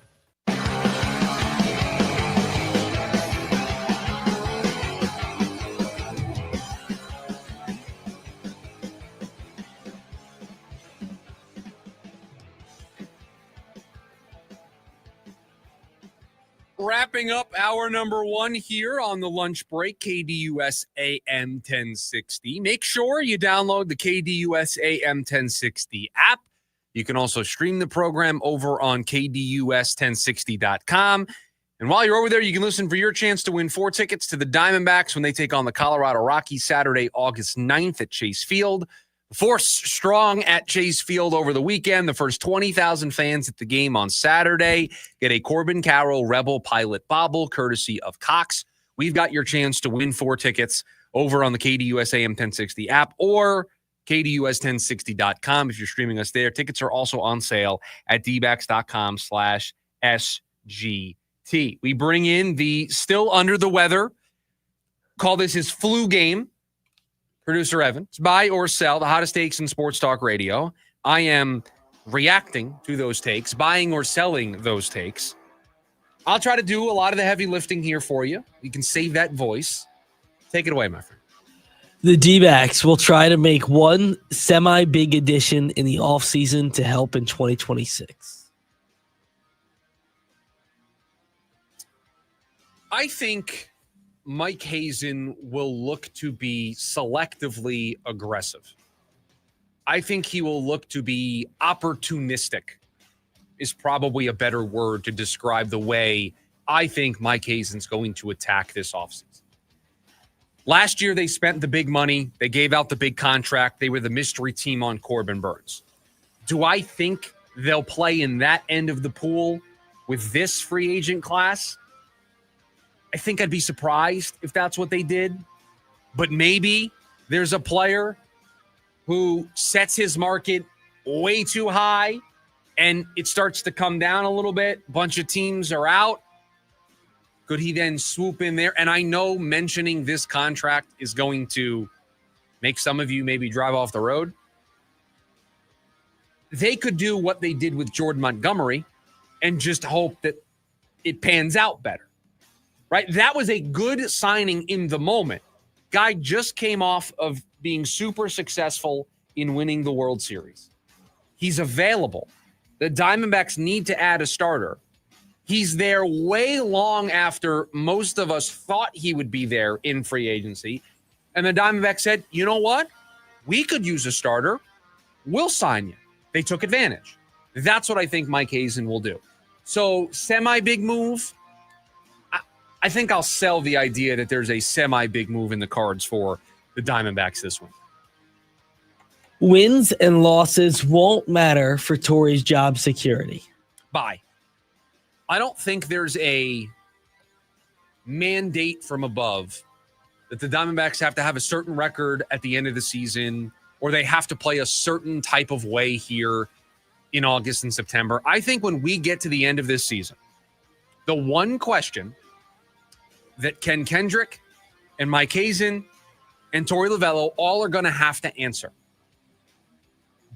Wrapping up hour number one here on the lunch break, KDUS AM 1060. Make sure you download the KDUS AM 1060 app. You can also stream the program over on KDUS1060.com. And while you're over there, you can listen for your chance to win 4 tickets to the Diamondbacks when they take on the Colorado Rockies Saturday, August 9th at Chase Field. Force strong at Chase Field over the weekend. The first 20,000 fans at the game on Saturday get a Corbin Carroll Rebel Pilot Bobble courtesy of Cox. We've got your chance to win 4 tickets over on the KDUS AM 1060 app or KDUS1060.com if you're streaming us there. Tickets are also on sale at dbacks.com/SGT. We bring in the still under the weather. Call this his flu game. Producer Evan, buy or sell, the hottest takes in sports talk radio. I am reacting to those takes, buying or selling those takes. I'll try to do a lot of the heavy lifting here for you. You can save that voice. Take it away, my friend. The D-backs will try to make one semi-big addition in the offseason to help in 2026. I think Mike Hazen will look to be selectively aggressive. I think he will look to be opportunistic, is probably a better word to describe the way I think Mike Hazen's going to attack this offseason. Last year, they spent the big money. They gave out the big contract. They were the mystery team on Corbin Burns. Do I think they'll play in that end of the pool with this free agent class? I think I'd be surprised if that's what they did. But maybe there's a player who sets his market way too high and it starts to come down a little bit. Bunch of teams are out. Could he then swoop in there? And I know mentioning this contract is going to make some of you maybe drive off the road. They could do what they did with Jordan Montgomery and just hope that it pans out better, right? That was a good signing in the moment. Guy just came off of being super successful in winning the World Series. He's available. The Diamondbacks need to add a starter. He's there way long after most of us thought he would be there in free agency. And the Diamondbacks said, you know what? We could use a starter. We'll sign you. They took advantage. That's what I think Mike Hazen will do. So semi-big move. I think I'll sell the idea that there's a semi-big move in the cards for the Diamondbacks this one. Wins and losses won't matter for Torey's job security. Bye. I don't think there's a mandate from above that the Diamondbacks have to have a certain record at the end of the season, or they have to play a certain type of way here in August and September. I think when we get to the end of this season, the one question that Ken Kendrick and Mike Hazen and Torey Lovello all are going to have to answer: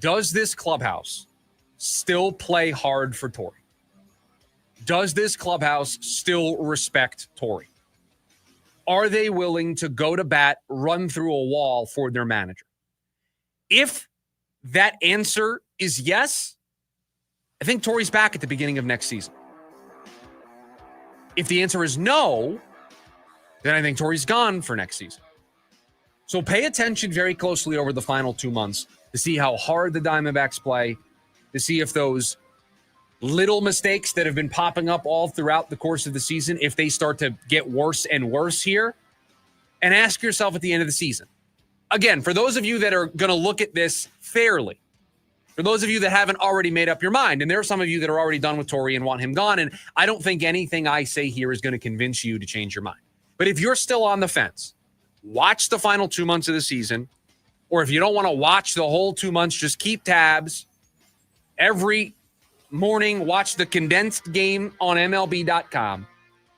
does this clubhouse still play hard for Torey? Does this clubhouse still respect Torey? Are they willing to go to bat, run through a wall for their manager? If that answer is yes, I think Torey's back at the beginning of next season. If the answer is no, then I think Torey's gone for next season. So pay attention very closely over the final 2 months to see how hard the Diamondbacks play, to see if those little mistakes that have been popping up all throughout the course of the season, if they start to get worse and worse here, and ask yourself at the end of the season. Again, for those of you that are going to look at this fairly, for those of you that haven't already made up your mind, and there are some of you that are already done with Torey and want him gone, and I don't think anything I say here is going to convince you to change your mind. But if you're still on the fence, watch the final 2 months of the season, or if you don't want to watch the whole 2 months, just keep tabs. Every morning, watch the condensed game on MLB.com.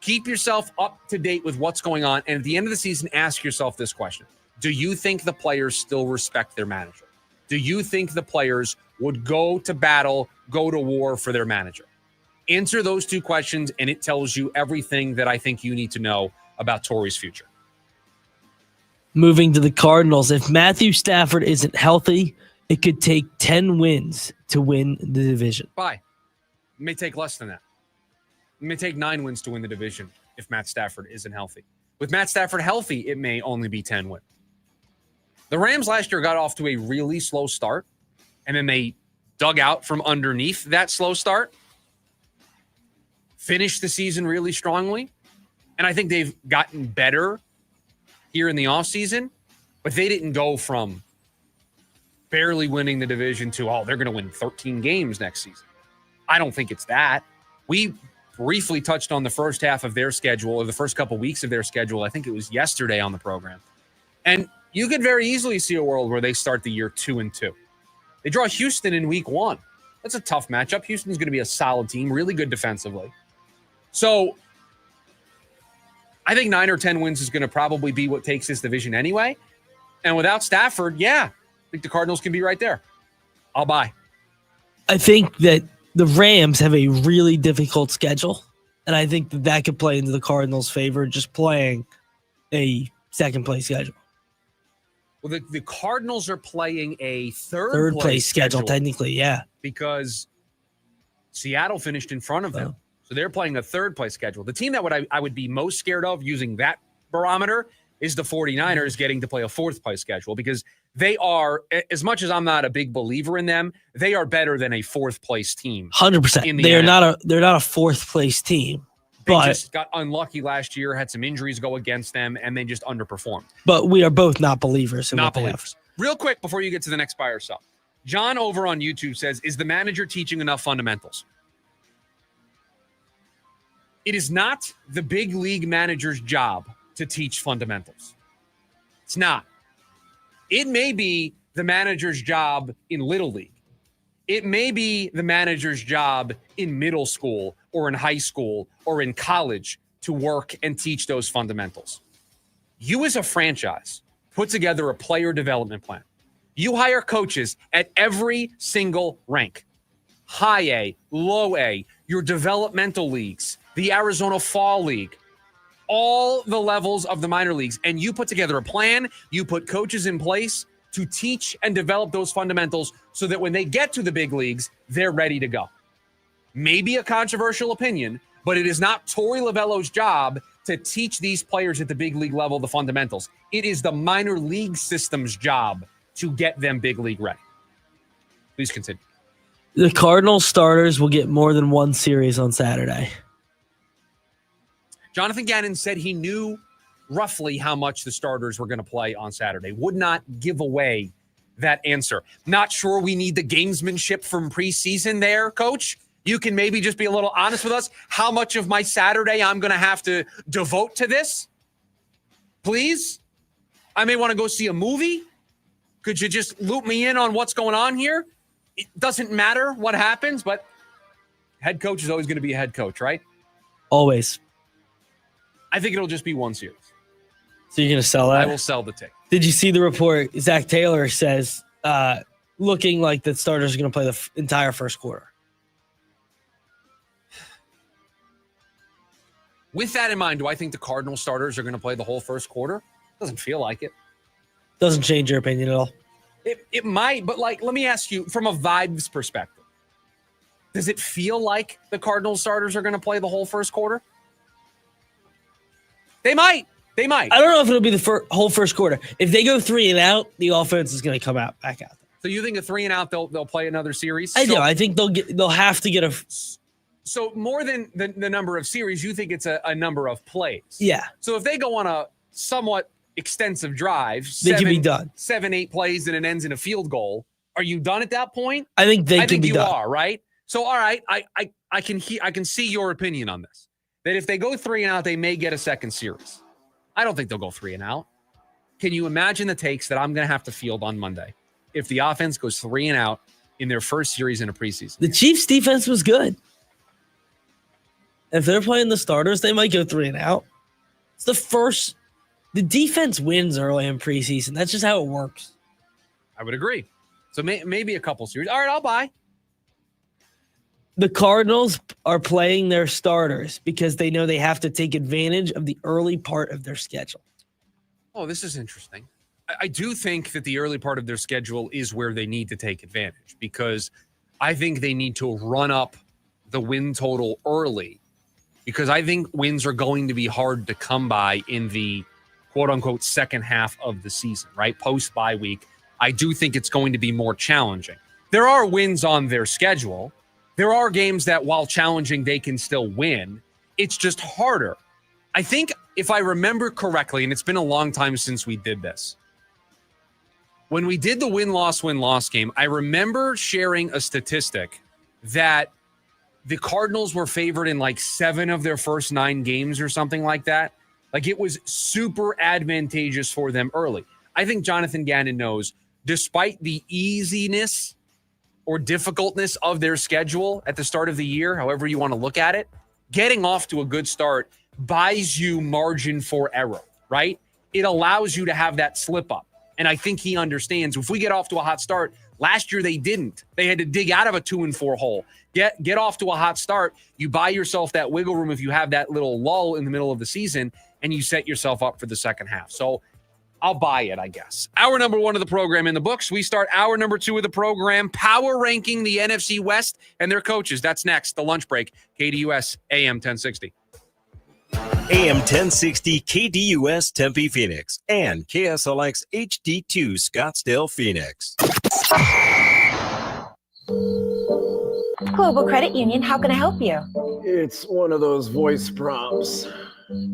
Keep yourself up to date with what's going on. And at the end of the season, ask yourself this question: do you think the players still respect their manager? Do you think the players would go to battle, go to war for their manager? Answer those two questions, and it tells you everything that I think you need to know about Torey's future. Moving to the Cardinals, if Matthew Stafford isn't healthy, it could take 10 wins to win the division. Bye. It may take less than that. It may take 9 wins to win the division if Matt Stafford isn't healthy. With Matt Stafford healthy, it may only be 10 wins. The Rams last year got off to a really slow start, and then they dug out from underneath that slow start, finished the season really strongly, and I think they've gotten better here in the offseason, but they didn't go from barely winning the division to, they're going to win 13 games next season. I don't think it's that. We briefly touched on the first half of their schedule, or the first couple weeks of their schedule. I think it was yesterday on the program. And you could very easily see a world where they start the year 2-2. They draw Houston in week 1. That's a tough matchup. Houston's going to be a solid team, really good defensively. So I think 9 or 10 wins is going to probably be what takes this division anyway. And without Stafford, I think the Cardinals can be right there. I'll buy. I think that the Rams have a really difficult schedule, and I think that could play into the Cardinals' favor, just playing a second-place schedule. Well, the Cardinals are playing a third-place third-place schedule, technically, yeah. Because Seattle finished in front of them. So they're playing a third place schedule. The team that I would be most scared of using that barometer is the 49ers getting to play a fourth place schedule, because they are, as much as I'm not a big believer in them, they are better than a fourth place team. 100%. They're not a fourth place team. They But just got unlucky last year, had some injuries go against them, and they just underperformed. we are both not believers in Not what they have. believers. Real quick before you get to the next buy or sell, John over on YouTube says, is the manager teaching enough fundamentals? It is not the big league manager's job to teach fundamentals. It's not. It may be the manager's job in Little League. It may be the manager's job in middle school or in high school or in college to work and teach those fundamentals. You as a franchise put together a player development plan. You hire coaches at every single rank. High A, low A, your developmental leagues, the Arizona Fall League, all the levels of the minor leagues, and you put together a plan, you put coaches in place to teach and develop those fundamentals so that when they get to the big leagues, they're ready to go. Maybe a controversial opinion, but it is not Torey Lovello's job to teach these players at the big league level the fundamentals. It is the minor league system's job to get them big league ready. Please continue. The Cardinals starters will get more than one series on Saturday. Jonathan Gannon said he knew roughly how much the starters were going to play on Saturday. Would not give away that answer. Not sure we need the gamesmanship from preseason there, Coach. You can maybe just be a little honest with us. How much of my Saturday I'm going to have to devote to this? Please? I may want to go see a movie. Could you just loop me in on what's going on here? It doesn't matter what happens, but head coach is always going to be a head coach, right? Always. I think it'll just be one series. So you're going to sell that? I will sell the take. Did you see the report? Zach Taylor says, looking like the starters are going to play the entire first quarter. With that in mind, do I think the Cardinal starters are going to play the whole first quarter? Doesn't feel like it. Doesn't change your opinion at all. It might, but let me ask you from a vibes perspective. Does it feel like the Cardinal starters are going to play the whole first quarter? They might. I don't know if it'll be the whole first quarter. If they go 3 and out, the offense is going to come back out there. So you think a 3 and out, they'll play another series? I do. I think they'll have to get a. So more than the number of series, you think it's a number of plays? Yeah. So if they go on a somewhat extensive drive, they can be done. 7-8 plays and it ends in a field goal. Are you done at that point? I think they can be done. You are, right? So all right, I can see your opinion on this. That if they go 3 and out, they may get a second series. I don't think they'll go 3 and out. Can you imagine the takes that I'm going to have to field on Monday if the offense goes 3 and out in their first series in a preseason? The Chiefs' defense was good. If they're playing the starters, they might go 3 and out. It's the defense wins early in preseason. That's just how it works. I would agree. So maybe a couple series. All right, I'll buy. The Cardinals are playing their starters because they know they have to take advantage of the early part of their schedule. Oh, this is interesting. I do think that the early part of their schedule is where they need to take advantage because I think they need to run up the win total early because I think wins are going to be hard to come by in the quote-unquote second half of the season, right? Post-bye week. I do think it's going to be more challenging. There are wins on their schedule. There are games that, while challenging, they can still win. It's just harder. I think, if I remember correctly, and it's been a long time since we did this, when we did the win-loss game, I remember sharing a statistic that the Cardinals were favored in like 7 of their first 9 games or something like that. Like, it was super advantageous for them early. I think Jonathan Gannon knows, despite the easiness or difficultness of their schedule at the start of the year, however you want to look at it, getting off to a good start buys you margin for error, right? It allows you to have that slip up. And I think he understands if we get off to a hot start, last year they didn't. They had to dig out of a 2-4 hole. Get off to a hot start. You buy yourself that wiggle room if you have that little lull in the middle of the season, and you set yourself up for the second half. So I'll buy it, I guess. Hour number 1 of the program in the books. We start hour number 2 of the program, power ranking the NFC West and their coaches. That's next, the lunch break, KDUS AM 1060. AM 1060 KDUS Tempe Phoenix and KSLX HD2 Scottsdale Phoenix. Global Credit Union, how can I help you? It's one of those voice prompts.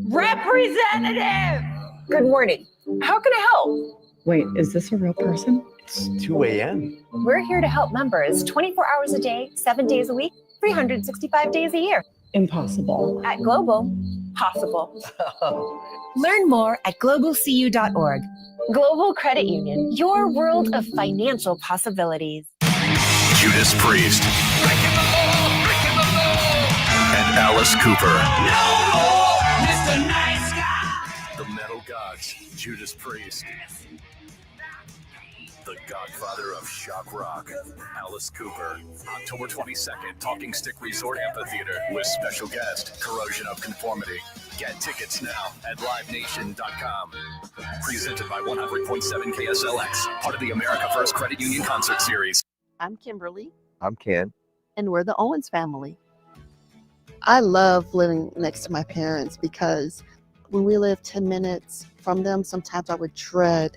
Representative! Good morning. How can I help? Wait, is this a real person? It's 2 a.m. We're here to help members 24 hours a day, 7 days a week, 365 days a year. Impossible. At Global, possible. Learn more at globalcu.org. Global Credit Union, your world of financial possibilities. Judas Priest and Alice Cooper. Mr. Nice Guy. The Metal Gods, Judas Priest. The Godfather of Shock Rock, Alice Cooper. October 22nd, Talking Stick Resort Amphitheater with special guest, Corrosion of Conformity. Get tickets now at livenation.com. Presented by 100.7 KSLX, part of the America First Credit Union Concert Series. I'm Kimberly, I'm Ken. and we're the Owens family. I love living next to my parents because when we lived 10 minutes from them, sometimes I would dread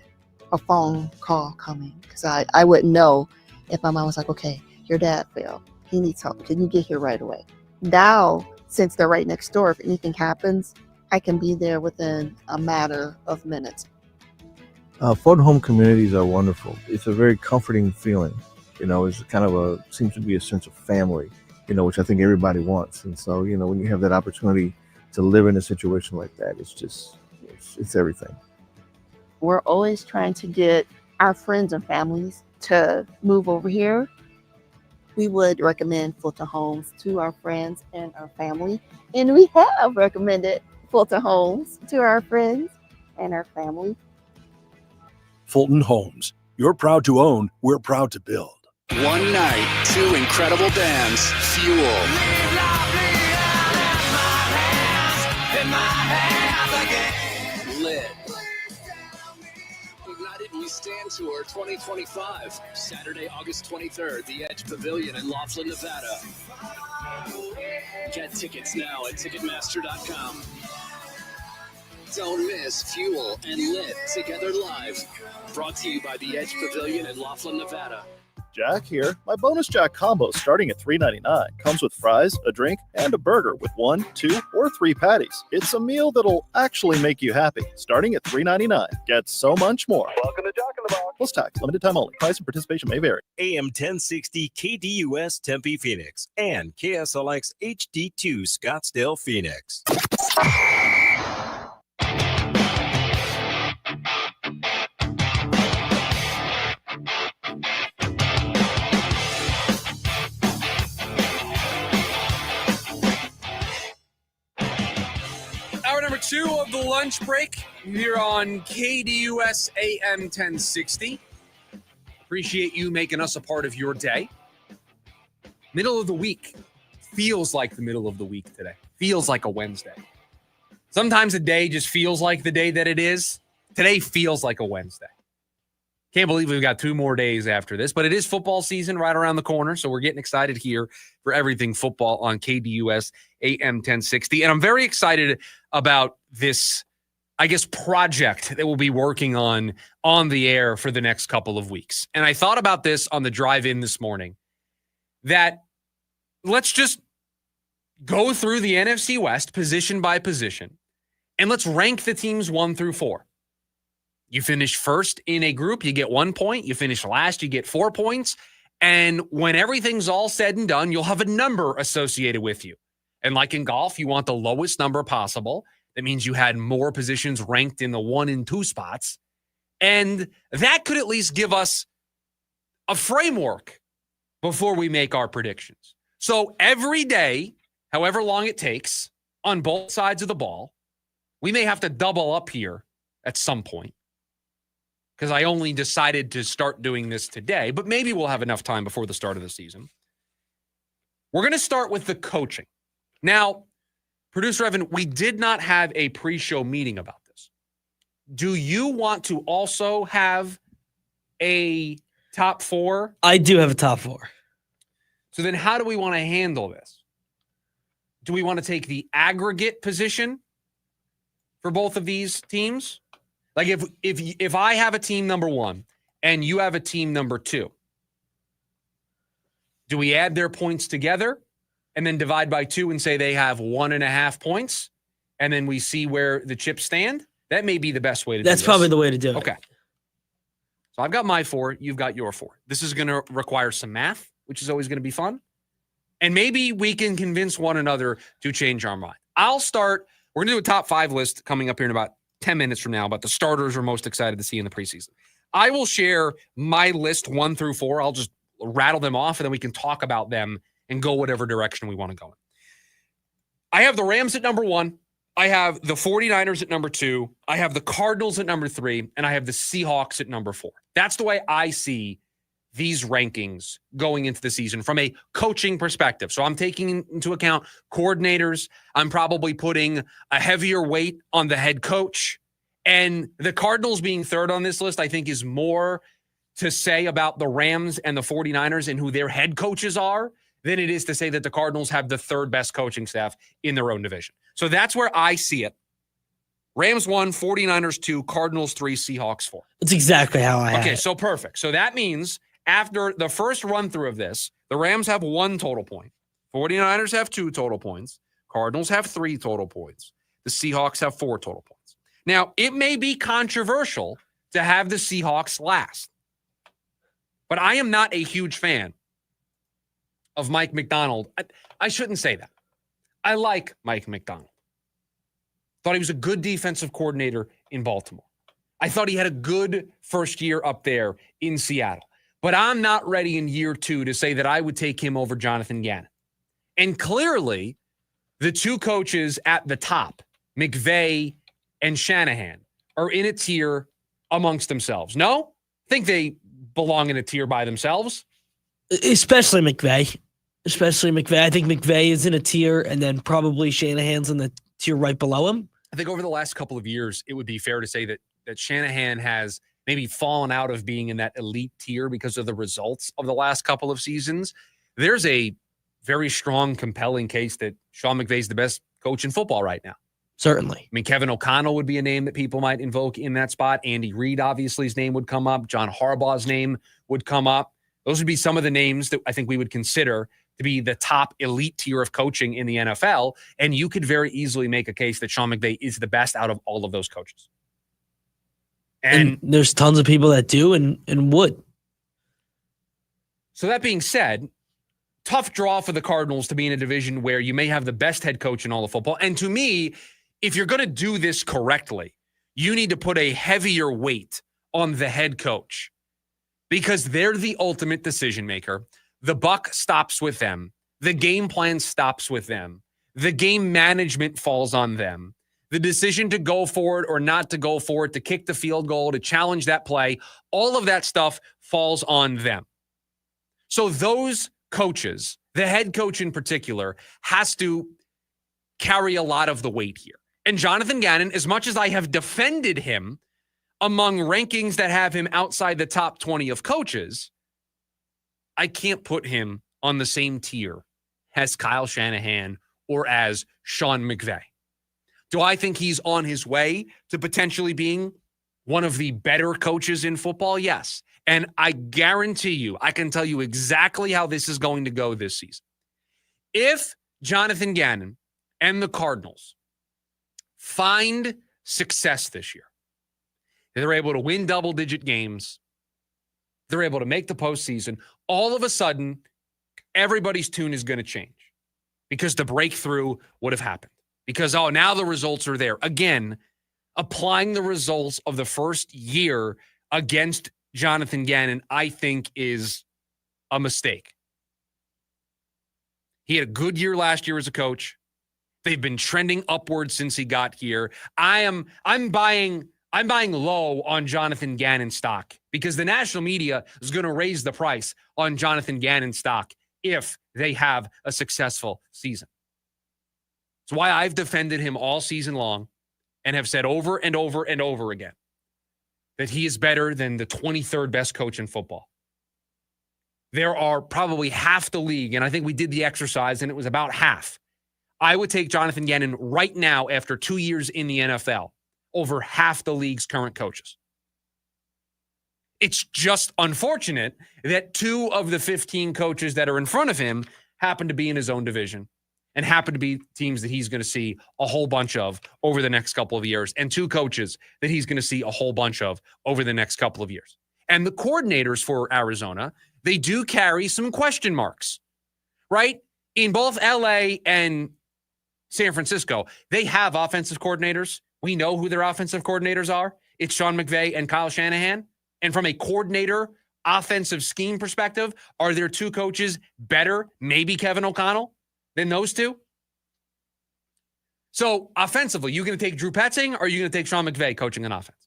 a phone call coming because I wouldn't know if my mom was like, okay, your dad fell. He needs help. Can you get here right away? Now, since they're right next door, if anything happens, I can be there within a matter of minutes. Photo home communities are wonderful. It's a very comforting feeling. You know, it's kind of seems to be a sense of family, you know, which I think everybody wants. And so, you know, when you have that opportunity to live in a situation like that, it's everything. We're always trying to get our friends and families to move over here. We would recommend Fulton Homes to our friends and our family. And we have recommended Fulton Homes to our friends and our family. Fulton Homes. You're proud to own, we're proud to build. One night, 2 incredible bands, Fuel. Lit. Ignited We Stand Tour 2025, Saturday, August 23rd, the Edge Pavilion in Laughlin, Nevada. Get tickets now at Ticketmaster.com. Don't miss Fuel and Lit together live. Brought to you by the Edge Pavilion in Laughlin, Nevada. Jack here. My bonus Jack combo starting at $3.99 comes with fries, a drink, and a burger with 1, 2, or 3 patties. It's a meal that'll actually make you happy. Starting at $3.99. Get so much more. Welcome to Jack in the Box. Plus tax. Limited time only. Price and participation may vary. AM 1060 KDUS Tempe Phoenix and KSLX HD2 Scottsdale Phoenix. Hour number 2 of the lunch break here on KDUS AM 1060. Appreciate you making us a part of your day. Middle of the week. Feels like the middle of the week today. Feels like a Wednesday. Sometimes a day just feels like the day that it is. Today feels like a Wednesday. Can't believe we've got 2 more days after this, but it is football season right around the corner, so we're getting excited here for everything football on KDUS AM 1060. And I'm very excited about this, I guess, project that we'll be working on the air for the next couple of weeks. And I thought about this on the drive in this morning, that let's just go through the NFC West position by position, and let's rank the teams 1 through 4. You finish first in a group, you get 1 point. You finish last, you get 4 points. And when everything's all said and done, you'll have a number associated with you. And like in golf, you want the lowest number possible. That means you had more positions ranked in the 1 and 2 spots. And that could at least give us a framework before we make our predictions. So every day, however long it takes, on both sides of the ball, we may have to double up here at some point, because I only decided to start doing this today, but maybe we'll have enough time before the start of the season. We're going to start with the coaching. Now, Producer Evan, we did not have a pre-show meeting about this. Do you want to also have a top 4? I do have a top 4. So then how do we want to handle this? Do we want to take the aggregate position for both of these teams? Like if I have a team number 1 and you have a team number 2, do we add their points together and then divide by 2 and say they have 1.5 points, and then we see where the chips stand? That may be the best way to do this. That's probably the way to do it. Okay. So I've got my 4. You've got your 4. This is going to require some math, which is always going to be fun. And maybe we can convince one another to change our mind. I'll start. We're going to do a top 5 list coming up here in about 10 minutes from now about the starters we're most excited to see in the preseason. I will share my list 1 through 4. I'll just rattle them off, and then we can talk about them and go whatever direction we want to go in. I have the Rams at number 1. I have the 49ers at number 2. I have the Cardinals at number 3. And I have the Seahawks at number 4. That's the way I see these rankings going into the season from a coaching perspective. So I'm taking into account coordinators. I'm probably putting a heavier weight on the head coach. And the Cardinals being 3rd on this list, I think, is more to say about the Rams and the 49ers and who their head coaches are than it is to say that the Cardinals have the 3rd best coaching staff in their own division. So that's where I see it. Rams 1, 49ers 2, Cardinals 3, Seahawks 4. That's exactly how I have Okay, it. so perfect. So that means after the first run through of this, the Rams have 1 total point. 49ers have 2 total points. Cardinals have 3 total points. The Seahawks have 4 total points. Now, it may be controversial to have the Seahawks last, but I am not a huge fan of Mike Macdonald. I shouldn't say that. I like Mike Macdonald. Thought he was a good defensive coordinator in Baltimore. I thought he had a good first year up there in Seattle. But I'm not ready in year 2 to say that I would take him over Jonathan Gannon. And clearly, the 2 coaches at the top, McVay and Shanahan, are in a tier amongst themselves. No? I think they belong in a tier by themselves. Especially McVay. I think McVay is in a tier, and then probably Shanahan's in the tier right below him. I think over the last couple of years, it would be fair to say that Shanahan has maybe fallen out of being in that elite tier because of the results of the last couple of seasons. There's a very strong, compelling case that Sean McVay's the best coach in football right now. Certainly. I mean, Kevin O'Connell would be a name that people might invoke in that spot. Andy Reid, obviously, his name would come up. John Harbaugh's name would come up. Those would be some of the names that I think we would consider to be the top elite tier of coaching in the NFL. And you could very easily make a case that Sean McVay is the best out of all of those coaches. And there's tons of people that do and would. So that being said, tough draw for the Cardinals to be in a division where you may have the best head coach in all of football. And to me, if you're going to do this correctly, you need to put a heavier weight on the head coach because they're the ultimate decision maker. The buck stops with them. The game plan stops with them. The game management falls on them. The decision to go for it or not to go for it, to kick the field goal, to challenge that play, all of that stuff falls on them. So those coaches, the head coach in particular, has to carry a lot of the weight here. And Jonathan Gannon, as much as I have defended him among rankings that have him outside the top 20 of coaches, I can't put him on the same tier as Kyle Shanahan or as Sean McVay. Do I think he's on his way to potentially being one of the better coaches in football? Yes. And I guarantee you, I can tell you exactly how this is going to go this season. If Jonathan Gannon and the Cardinals find success this year, they're able to win double-digit games, they're able to make the postseason, all of a sudden, everybody's tune is going to change because the breakthrough would have happened. Because, now the results are there. Again, applying the results of the first year against Jonathan Gannon, I think, is a mistake. He had a good year last year as a coach. They've been trending upwards since he got here. I'm buying low on Jonathan Gannon stock because the national media is going to raise the price on Jonathan Gannon stock if they have a successful season. It's why I've defended him all season long and have said over and over and over again that he is better than the 23rd best coach in football. There are probably half the league, and I think we did the exercise, and it was about half. I would take Jonathan Gannon right now after 2 years in the NFL over half the league's current coaches. It's just unfortunate that 2 of the 15 coaches that are in front of him happen to be in his own division and happen to be teams that he's going to see a whole bunch of over the next couple of years, and 2 coaches that he's going to see a whole bunch of over the next couple of years. And the coordinators for Arizona, they do carry some question marks, right? In both LA and San Francisco, they have offensive coordinators. We know who their offensive coordinators are. It's Sean McVay and Kyle Shanahan. And from a coordinator offensive scheme perspective, are there 2 coaches better, maybe Kevin O'Connell, than those 2? So offensively, you going to take Drew Petzing, or are you going to take Sean McVay coaching an offense?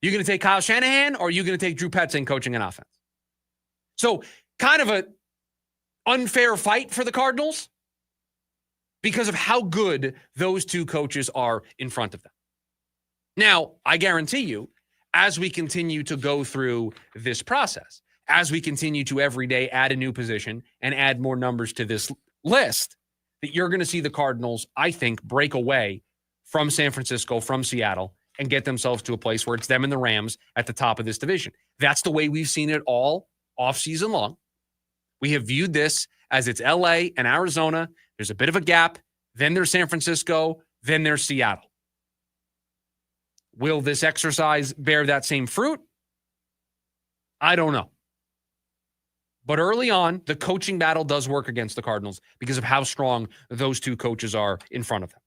You going to take Kyle Shanahan, or are you going to take Drew Petzing coaching an offense? So kind of a unfair fight for the Cardinals because of how good those 2 coaches are in front of them. Now, I guarantee you, as we continue to go through this process, as we continue to every day add a new position and add more numbers to this list, that you're going to see the Cardinals, I think, break away from San Francisco, from Seattle, and get themselves to a place where it's them and the Rams at the top of this division. That's the way we've seen it all offseason long. We have viewed this as it's LA and Arizona. There's a bit of a gap. Then there's San Francisco. Then there's Seattle. Will this exercise bear that same fruit? I don't know. But early on, the coaching battle does work against the Cardinals because of how strong those 2 coaches are in front of them.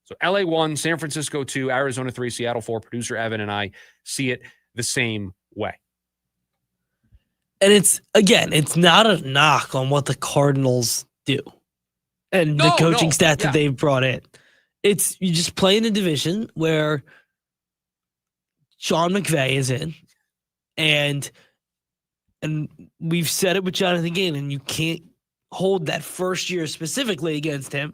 So LA 1, San Francisco 2, Arizona 3, Seattle 4. Producer Evan and I see it the same way. And it's not a knock on what the Cardinals do and the coaching staff that they've brought in. It's you just play in a division where Sean McVay is in, and we've said it with Jonathan Gannon, you can't hold that first year specifically against him,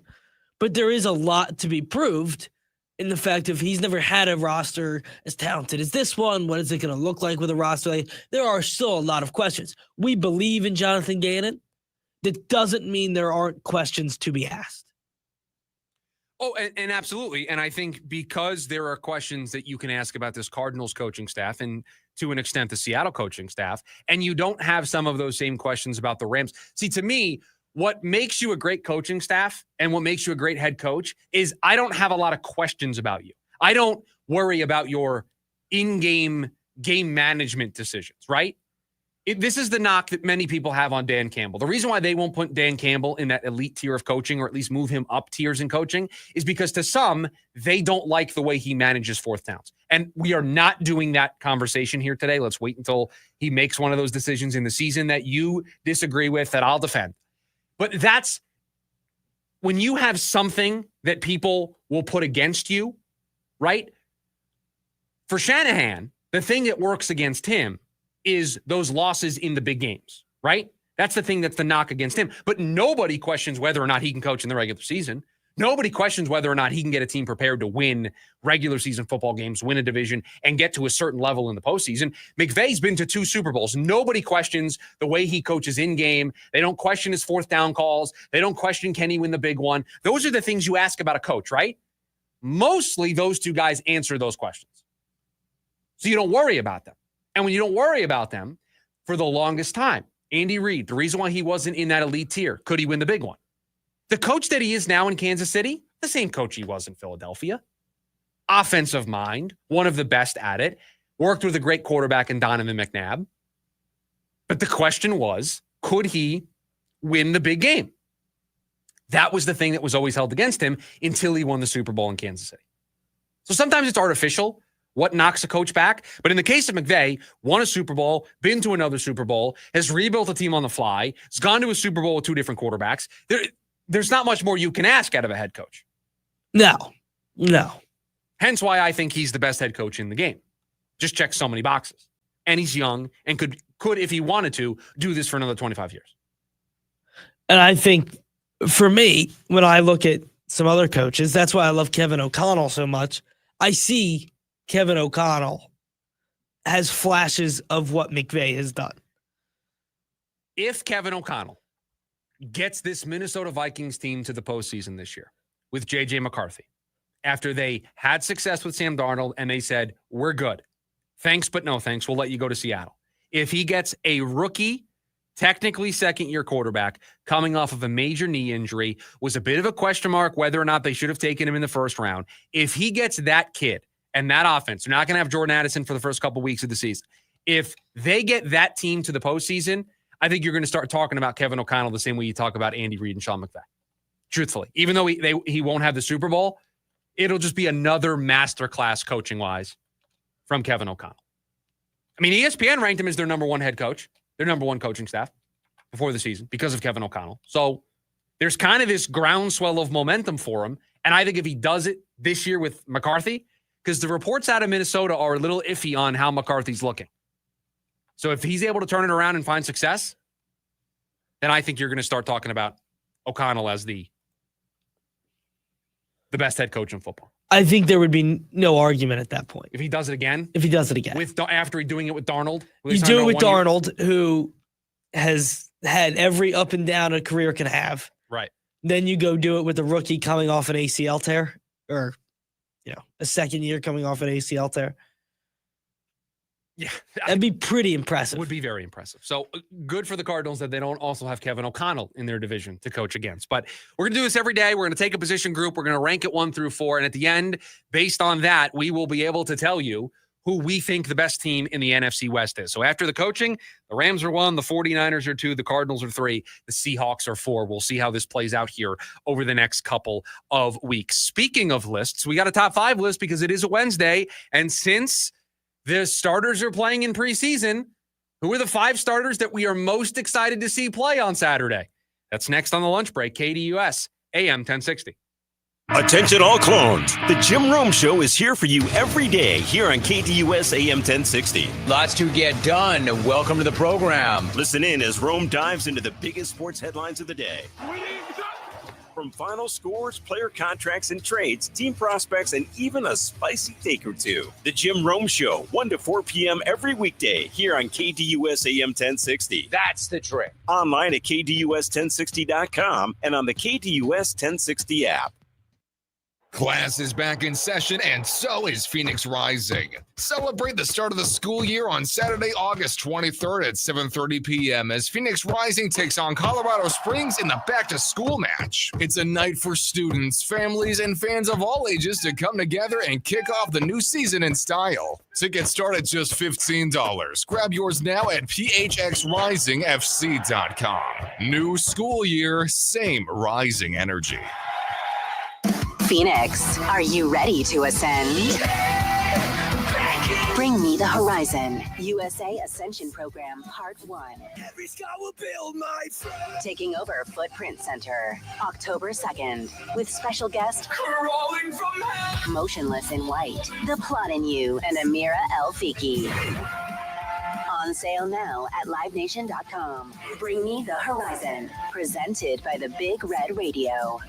but there is a lot to be proved in the fact of he's never had a roster as talented as this one. What is it going to look like with a roster? There are still a lot of questions. We believe in Jonathan Gannon. That doesn't mean there aren't questions to be asked. Oh, and absolutely. And I think because there are questions that you can ask about this Cardinals coaching staff and to an extent the Seattle coaching staff, and you don't have some of those same questions about the Rams. See, to me, what makes you a great coaching staff and what makes you a great head coach is I don't have a lot of questions about you. I don't worry about your in-game game management decisions, right? This is the knock that many people have on Dan Campbell. The reason why they won't put Dan Campbell in that elite tier of coaching, or at least move him up tiers in coaching, is because to some, they don't like the way he manages 4th downs. And we are not doing that conversation here today. Let's wait until he makes one of those decisions in the season that you disagree with that I'll defend. But that's when you have something that people will put against you, right? For Shanahan, the thing that works against him is those losses in the big games, right? That's the thing that's the knock against him. But nobody questions whether or not he can coach in the regular season. Nobody questions whether or not he can get a team prepared to win regular season football games, win a division, and get to a certain level in the postseason. McVay's been to 2 Super Bowls. Nobody questions the way he coaches in game. They don't question his 4th down calls. They don't question, can he win the big one? Those are the things you ask about a coach, right? Mostly those 2 guys answer those questions. So you don't worry about them. And when you don't worry about them, for the longest time, Andy Reid, the reason why he wasn't in that elite tier, could he win the big one? The coach that he is now in Kansas City, the same coach he was in Philadelphia. Offensive mind, one of the best at it, worked with a great quarterback in Donovan McNabb. But the question was, could he win the big game? That was the thing that was always held against him until he won the Super Bowl in Kansas City. So sometimes it's artificial what knocks a coach back. But in the case of McVay, won a Super Bowl, been to another Super Bowl, has rebuilt a team on the fly, has gone to a Super Bowl with 2 different quarterbacks. There's not much more you can ask out of a head coach. No. Hence why I think he's the best head coach in the game. Just checks so many boxes. And he's young and could, if he wanted to, do this for another 25 years. And I think for me, when I look at some other coaches, that's why I love Kevin O'Connell so much. I see Kevin O'Connell has flashes of what McVay has done. If Kevin O'Connell gets this Minnesota Vikings team to the postseason this year with J.J. McCarthy, after they had success with Sam Darnold and they said, we're good. Thanks, but no thanks. We'll let you go to Seattle. If he gets a rookie, technically second-year quarterback coming off of a major knee injury, was a bit of a question mark whether or not they should have taken him in the first round. If he gets that kid and that offense, they're not going to have Jordan Addison for the first couple weeks of the season. If they get that team to the postseason, I think you're going to start talking about Kevin O'Connell the same way you talk about Andy Reid and Sean McVay. Truthfully, even though he won't have the Super Bowl, it'll just be another masterclass coaching-wise from Kevin O'Connell. I mean, ESPN ranked him as their number one head coach, their number one coaching staff before the season because of Kevin O'Connell. So there's kind of this groundswell of momentum for him. And I think if he does it this year with McCarthy, because the reports out of Minnesota are a little iffy on how McCarthy's looking. So if he's able to turn it around and find success, then I think you're going to start talking about O'Connell as the best head coach in football. I think there would be no argument at that point. If he does it again? If he does it again. After doing it with Darnold? You do it with Darnold, who has had every up and down a career can have. Right. Then you go do it with a rookie coming off an ACL tear, or a second year coming off an ACL tear. Yeah. That'd be pretty impressive. Would be very impressive. So good for the Cardinals that they don't also have Kevin O'Connell in their division to coach against. But we're going to do this every day. We're going to take a position group. We're going to rank it 1 through 4. And at the end, based on that, we will be able to tell you who we think the best team in the NFC West is. So after the coaching, the Rams are 1, the 49ers are 2, the Cardinals are 3, the Seahawks are 4. We'll see how this plays out here over the next couple of weeks. Speaking of lists, we got a top 5 list because it is a Wednesday. And since the starters are playing in preseason, who are the 5 starters that we are most excited to see play on Saturday? That's next on the lunch break. KDUS AM 1060. Attention all clones. The Jim Rome Show is here for you every day here on KDUS AM 1060. Lots to get done. Welcome to the program. Listen in as Rome dives into the biggest sports headlines of the day. From final scores, player contracts and trades, team prospects, and even a spicy take or two. The Jim Rome Show, 1 to 4 p.m. every weekday here on KDUS AM 1060. That's the trick. Online at KDUS1060.com and on the KDUS 1060 app. Class is back in session, and so is Phoenix Rising. Celebrate the start of the school year on Saturday, August 23rd at 7:30 p.m. as Phoenix Rising takes on Colorado Springs in the back-to-school match. It's a night for students, families, and fans of all ages to come together and kick off the new season in style. Tickets start at just $15. Grab yours now at phxrisingfc.com. New school year, same rising energy. Phoenix, are you ready to ascend? Bring me the horizon. USA Ascension Program Part 1. Every sky will build, my friend. Taking over Footprint Center, October 2nd, with special guest Crawling from hell. Motionless in White, The Plot in You, and Amira El Fiki. On sale now at livenation.com. Bring me the horizon. Presented by the Big Red Radio.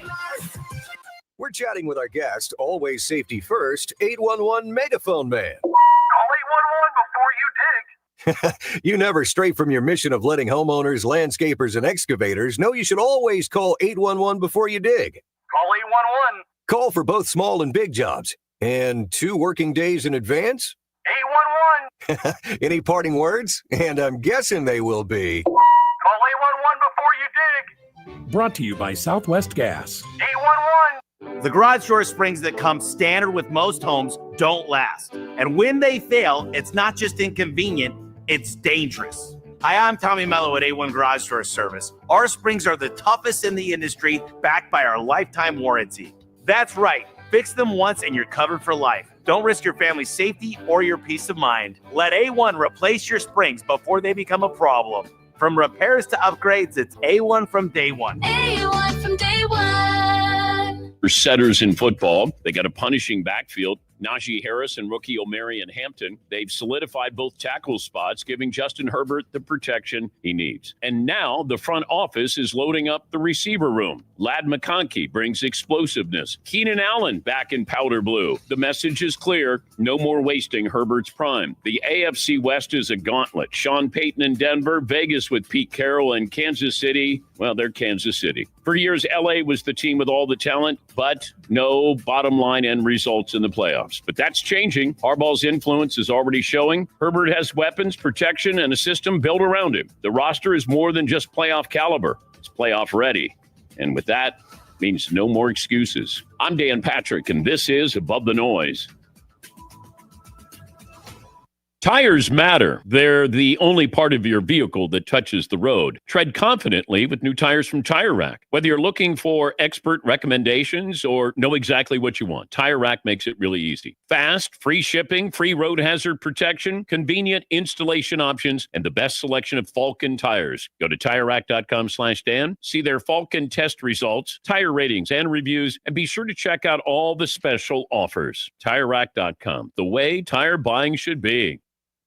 We're chatting with our guest, always safety first, 811 Megaphone Man. Call 811 before you dig. You never stray from your mission of letting homeowners, landscapers, and excavators know you should always call 811 before you dig. Call 811. Call for both small and big jobs. And 2 working days in advance? 811. Any parting words? And I'm guessing they will be. Call 811 before you dig. Brought to you by Southwest Gas. 811. The garage door springs that come standard with most homes don't last. And when they fail, it's not just inconvenient, it's dangerous. Hi, I'm Tommy Mello at A1 Garage Door Service. Our springs are the toughest in the industry, backed by our lifetime warranty. That's right. Fix them once and you're covered for life. Don't risk your family's safety or your peace of mind. Let A1 replace your springs before they become a problem. From repairs to upgrades, it's A1 from day one. A1 from day one. For setters in football, they got a punishing backfield. Najee Harris and rookie Omarion Hampton. They've solidified both tackle spots, giving Justin Herbert the protection he needs. And now the front office is loading up the receiver room. Ladd McConkey brings explosiveness. Keenan Allen back in powder blue. The message is clear. No more wasting Herbert's prime. The AFC West is a gauntlet. Sean Payton in Denver, Vegas with Pete Carroll, and Kansas City. Well, they're Kansas City. For years, LA was the team with all the talent, but no bottom line end results in the playoffs. But that's changing. Harbaugh's influence is already showing. Herbert has weapons, protection, and a system built around him. The roster is more than just playoff caliber. It's playoff ready. And with that, means no more excuses. I'm Dan Patrick, and this is Above the Noise. Tires matter. They're the only part of your vehicle that touches the road. Tread confidently with new tires from Tire Rack. Whether you're looking for expert recommendations or know exactly what you want, Tire Rack makes it really easy. Fast, free shipping, free road hazard protection, convenient installation options, and the best selection of Falken tires. Go to TireRack.com/Dan, see their Falken test results, tire ratings, and reviews, and be sure to check out all the special offers. TireRack.com, the way tire buying should be.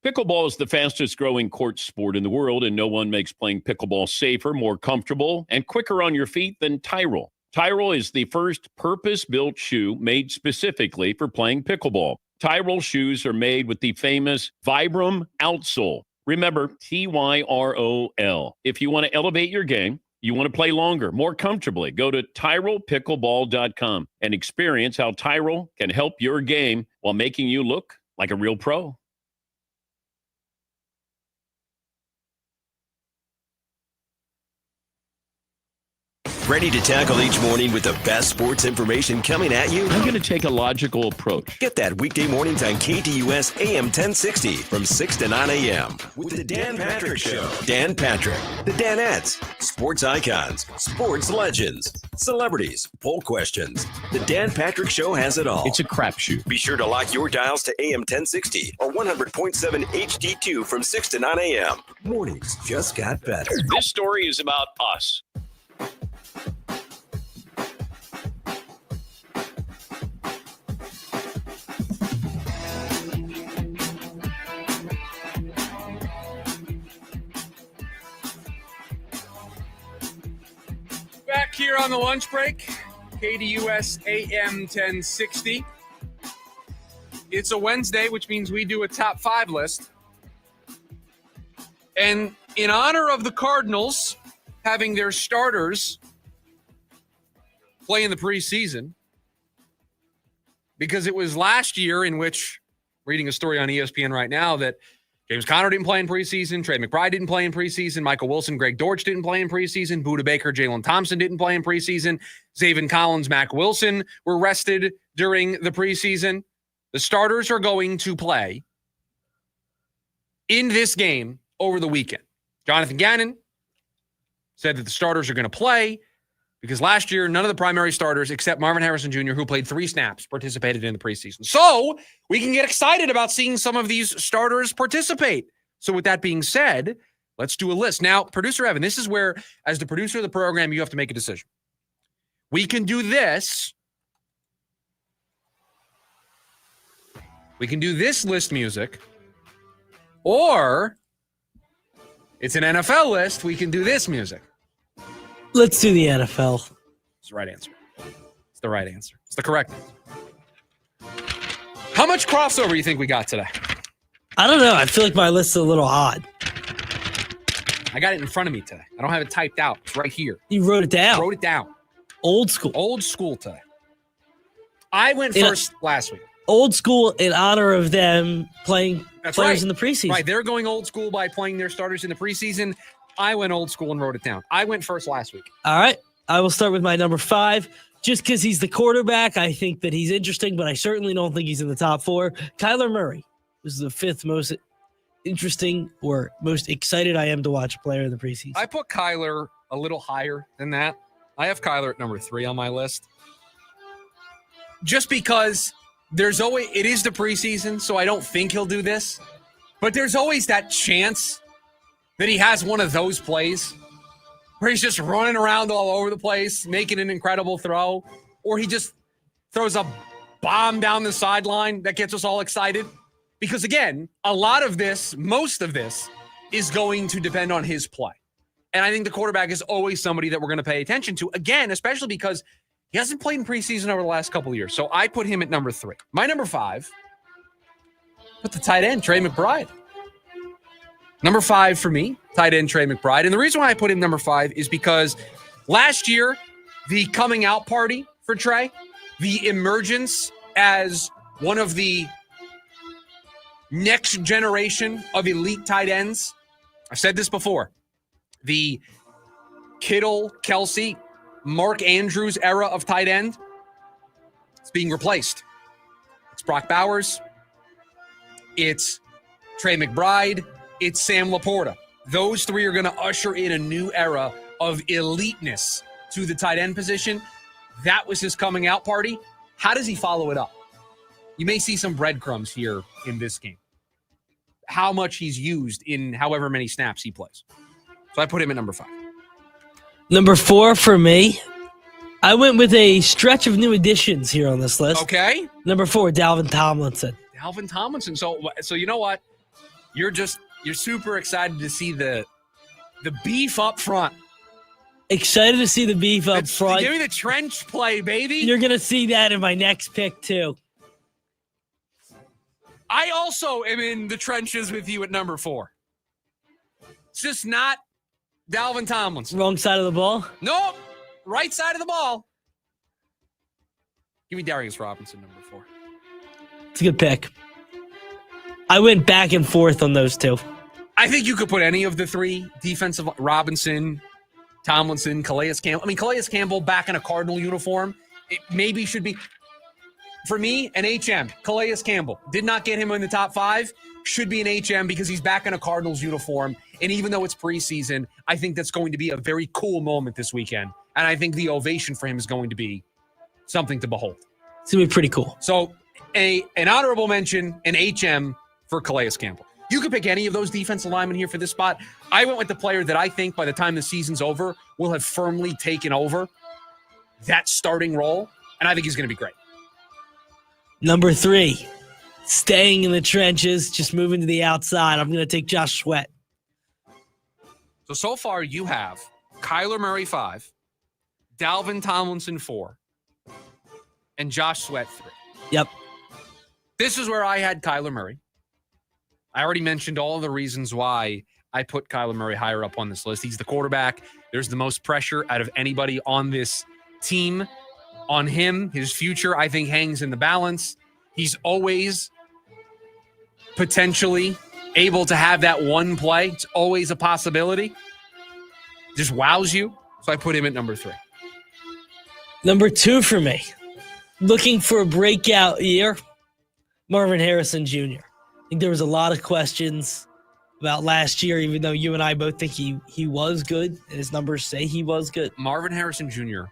Pickleball is the fastest growing court sport in the world, and no one makes playing pickleball safer, more comfortable, and quicker on your feet than Tyrell. Tyrell is the first purpose-built shoe made specifically for playing pickleball. Tyrell shoes are made with the famous Vibram outsole. Remember, Tyrol. If you want to elevate your game, you want to play longer, more comfortably, go to TyrellPickleball.com and experience how Tyrell can help your game while making you look like a real pro. Ready to tackle each morning with the best sports information coming at you? I'm going to take a logical approach. Get that weekday mornings on KDUS AM 1060 from 6 to 9 a.m. with the Dan Patrick Show. Dan Patrick, the Danettes, sports icons, sports legends, celebrities, poll questions. The Dan Patrick Show has it all. It's a crapshoot. Be sure to lock your dials to AM 1060 or 100.7 HD2 from 6 to 9 a.m. Mornings just got better. This story is about us. Back here on the lunch break, KDUS AM 1060. It's a Wednesday, which means we do a top 5 list. And in honor of the Cardinals having their starters play in the preseason, because it was last year in which, reading a story on ESPN right now, that James Conner didn't play in preseason, Trey McBride didn't play in preseason, Michael Wilson, Greg Dortch didn't play in preseason, Budda Baker, Jalen Thompson didn't play in preseason, Zaven Collins, Mac Wilson were rested during the preseason. The starters are going to play in this game over the weekend. Jonathan Gannon said that the starters are going to play because last year, none of the primary starters, except Marvin Harrison Jr., who played 3 snaps, participated in the preseason. So we can get excited about seeing some of these starters participate. So with that being said, let's do a list. Now, producer Evan, this is where, as the producer of the program, you have to make a decision. We can do this. We can do this list music, or it's an NFL list. We can do this music. Let's do the NFL. It's the right answer. It's the right answer. It's the correct answer. How much crossover do you think we got today? I don't know. I feel like my list's a little odd. I got it in front of me today. I don't have it typed out. It's right here. You wrote it down? Wrote it down. Old school. Old school today. I went first last week. Old school in honor of them playing players in the preseason. Right. They're going old school by playing their starters in the preseason. I went old school and wrote it down. I went first last week. All right. I will start with my number 5. Just because he's the quarterback, I think that he's interesting, but I certainly don't think he's in the top 4. Kyler Murray was the 5th most interesting or most excited I am to watch a player in the preseason. I put Kyler a little higher than that. I have Kyler at number 3 on my list. Just because it is the preseason, so I don't think he'll do this. But there's always that chance that he has one of those plays where he's just running around all over the place, making an incredible throw, or he just throws a bomb down the sideline that gets us all excited? Because again, a lot of this, most of this, is going to depend on his play. And I think the quarterback is always somebody that we're going to pay attention to, again, especially because he hasn't played in preseason over the last couple of years. So I put him at number 3. My number 5, put the tight end, Trey McBride. Number 5 for me, tight end Trey McBride. And the reason why I put him number 5 is because last year, the coming out party for Trey, the emergence as one of the next generation of elite tight ends. I've said this before. The Kittle, Kelsey, Mark Andrews era of tight end, it's being replaced. It's Brock Bowers. It's Trey McBride. It's Sam Laporta. Those 3 are going to usher in a new era of eliteness to the tight end position. That was his coming out party. How does he follow it up? You may see some breadcrumbs here in this game. How much he's used in however many snaps he plays. So I put him at number 5. Number 4 for me. I went with a stretch of new additions here on this list. Okay. Number 4, Dalvin Tomlinson. Dalvin Tomlinson. So you know what? You're super excited to see the beef up front. Excited to see the beef up front. Give me the trench play, baby. You're going to see that in my next pick, too. I also am in the trenches with you at number 4. It's just not Dalvin Tomlinson. Wrong side of the ball? Nope. Right side of the ball. Give me Darius Robinson, number 4. It's a good pick. I went back and forth on those 2. I think you could put any of the 3 defensive, Robinson, Tomlinson, Calais Campbell. I mean, Calais Campbell back in a Cardinal uniform, it maybe should be, for me, an HM. Calais Campbell. Did not get him in the top 5. Should be an HM because he's back in a Cardinals uniform. And even though it's preseason, I think that's going to be a very cool moment this weekend. And I think the ovation for him is going to be something to behold. It's going to be pretty cool. So an honorable mention, an HM for Calais Campbell. You could pick any of those defensive linemen here for this spot. I went with the player that I think by the time the season's over will have firmly taken over that starting role. And I think he's going to be great. Number 3, staying in the trenches, just moving to the outside. I'm going to take Josh Sweat. So far you have Kyler Murray 5, Dalvin Tomlinson 4, and Josh Sweat 3. Yep. This is where I had Kyler Murray. I already mentioned all the reasons why I put Kyler Murray higher up on this list. He's the quarterback. There's the most pressure out of anybody on this team on him. His future, I think, hangs in the balance. He's always potentially able to have that one play. It's always a possibility. Just wows you. So I put him at number 3. Number 2 for me. Looking for a breakout year, Marvin Harrison Jr. I think there was a lot of questions about last year, even though you and I both think he was good, and his numbers say he was good. Marvin Harrison Jr.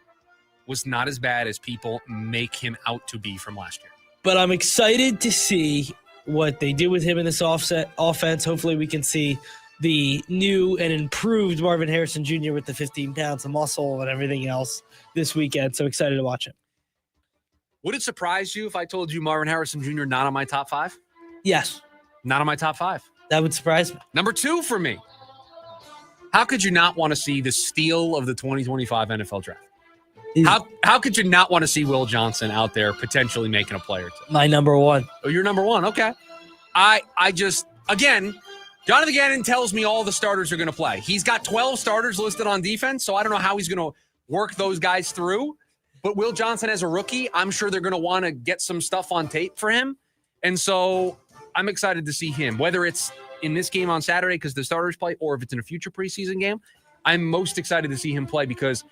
was not as bad as people make him out to be from last year. But I'm excited to see what they do with him in this offense. Hopefully we can see the new and improved Marvin Harrison Jr. with the 15 pounds of muscle and everything else this weekend. So excited to watch him. Would it surprise you if I told you Marvin Harrison Jr. not on my top 5? Yes. Not on my top 5. That would surprise me. Number 2 for me. How could you not want to see the steal of the 2025 NFL draft? How could you not want to see Will Johnson out there potentially making a play or 2? My number 1. Oh, you're number 1. Okay. I just, again, Jonathan Gannon tells me all the starters are going to play. He's got 12 starters listed on defense, so I don't know how he's going to work those guys through. But Will Johnson as a rookie, I'm sure they're going to want to get some stuff on tape for him. And so I'm excited to see him, whether it's in this game on Saturday because the starters play or if it's in a future preseason game. I'm most excited to see him play because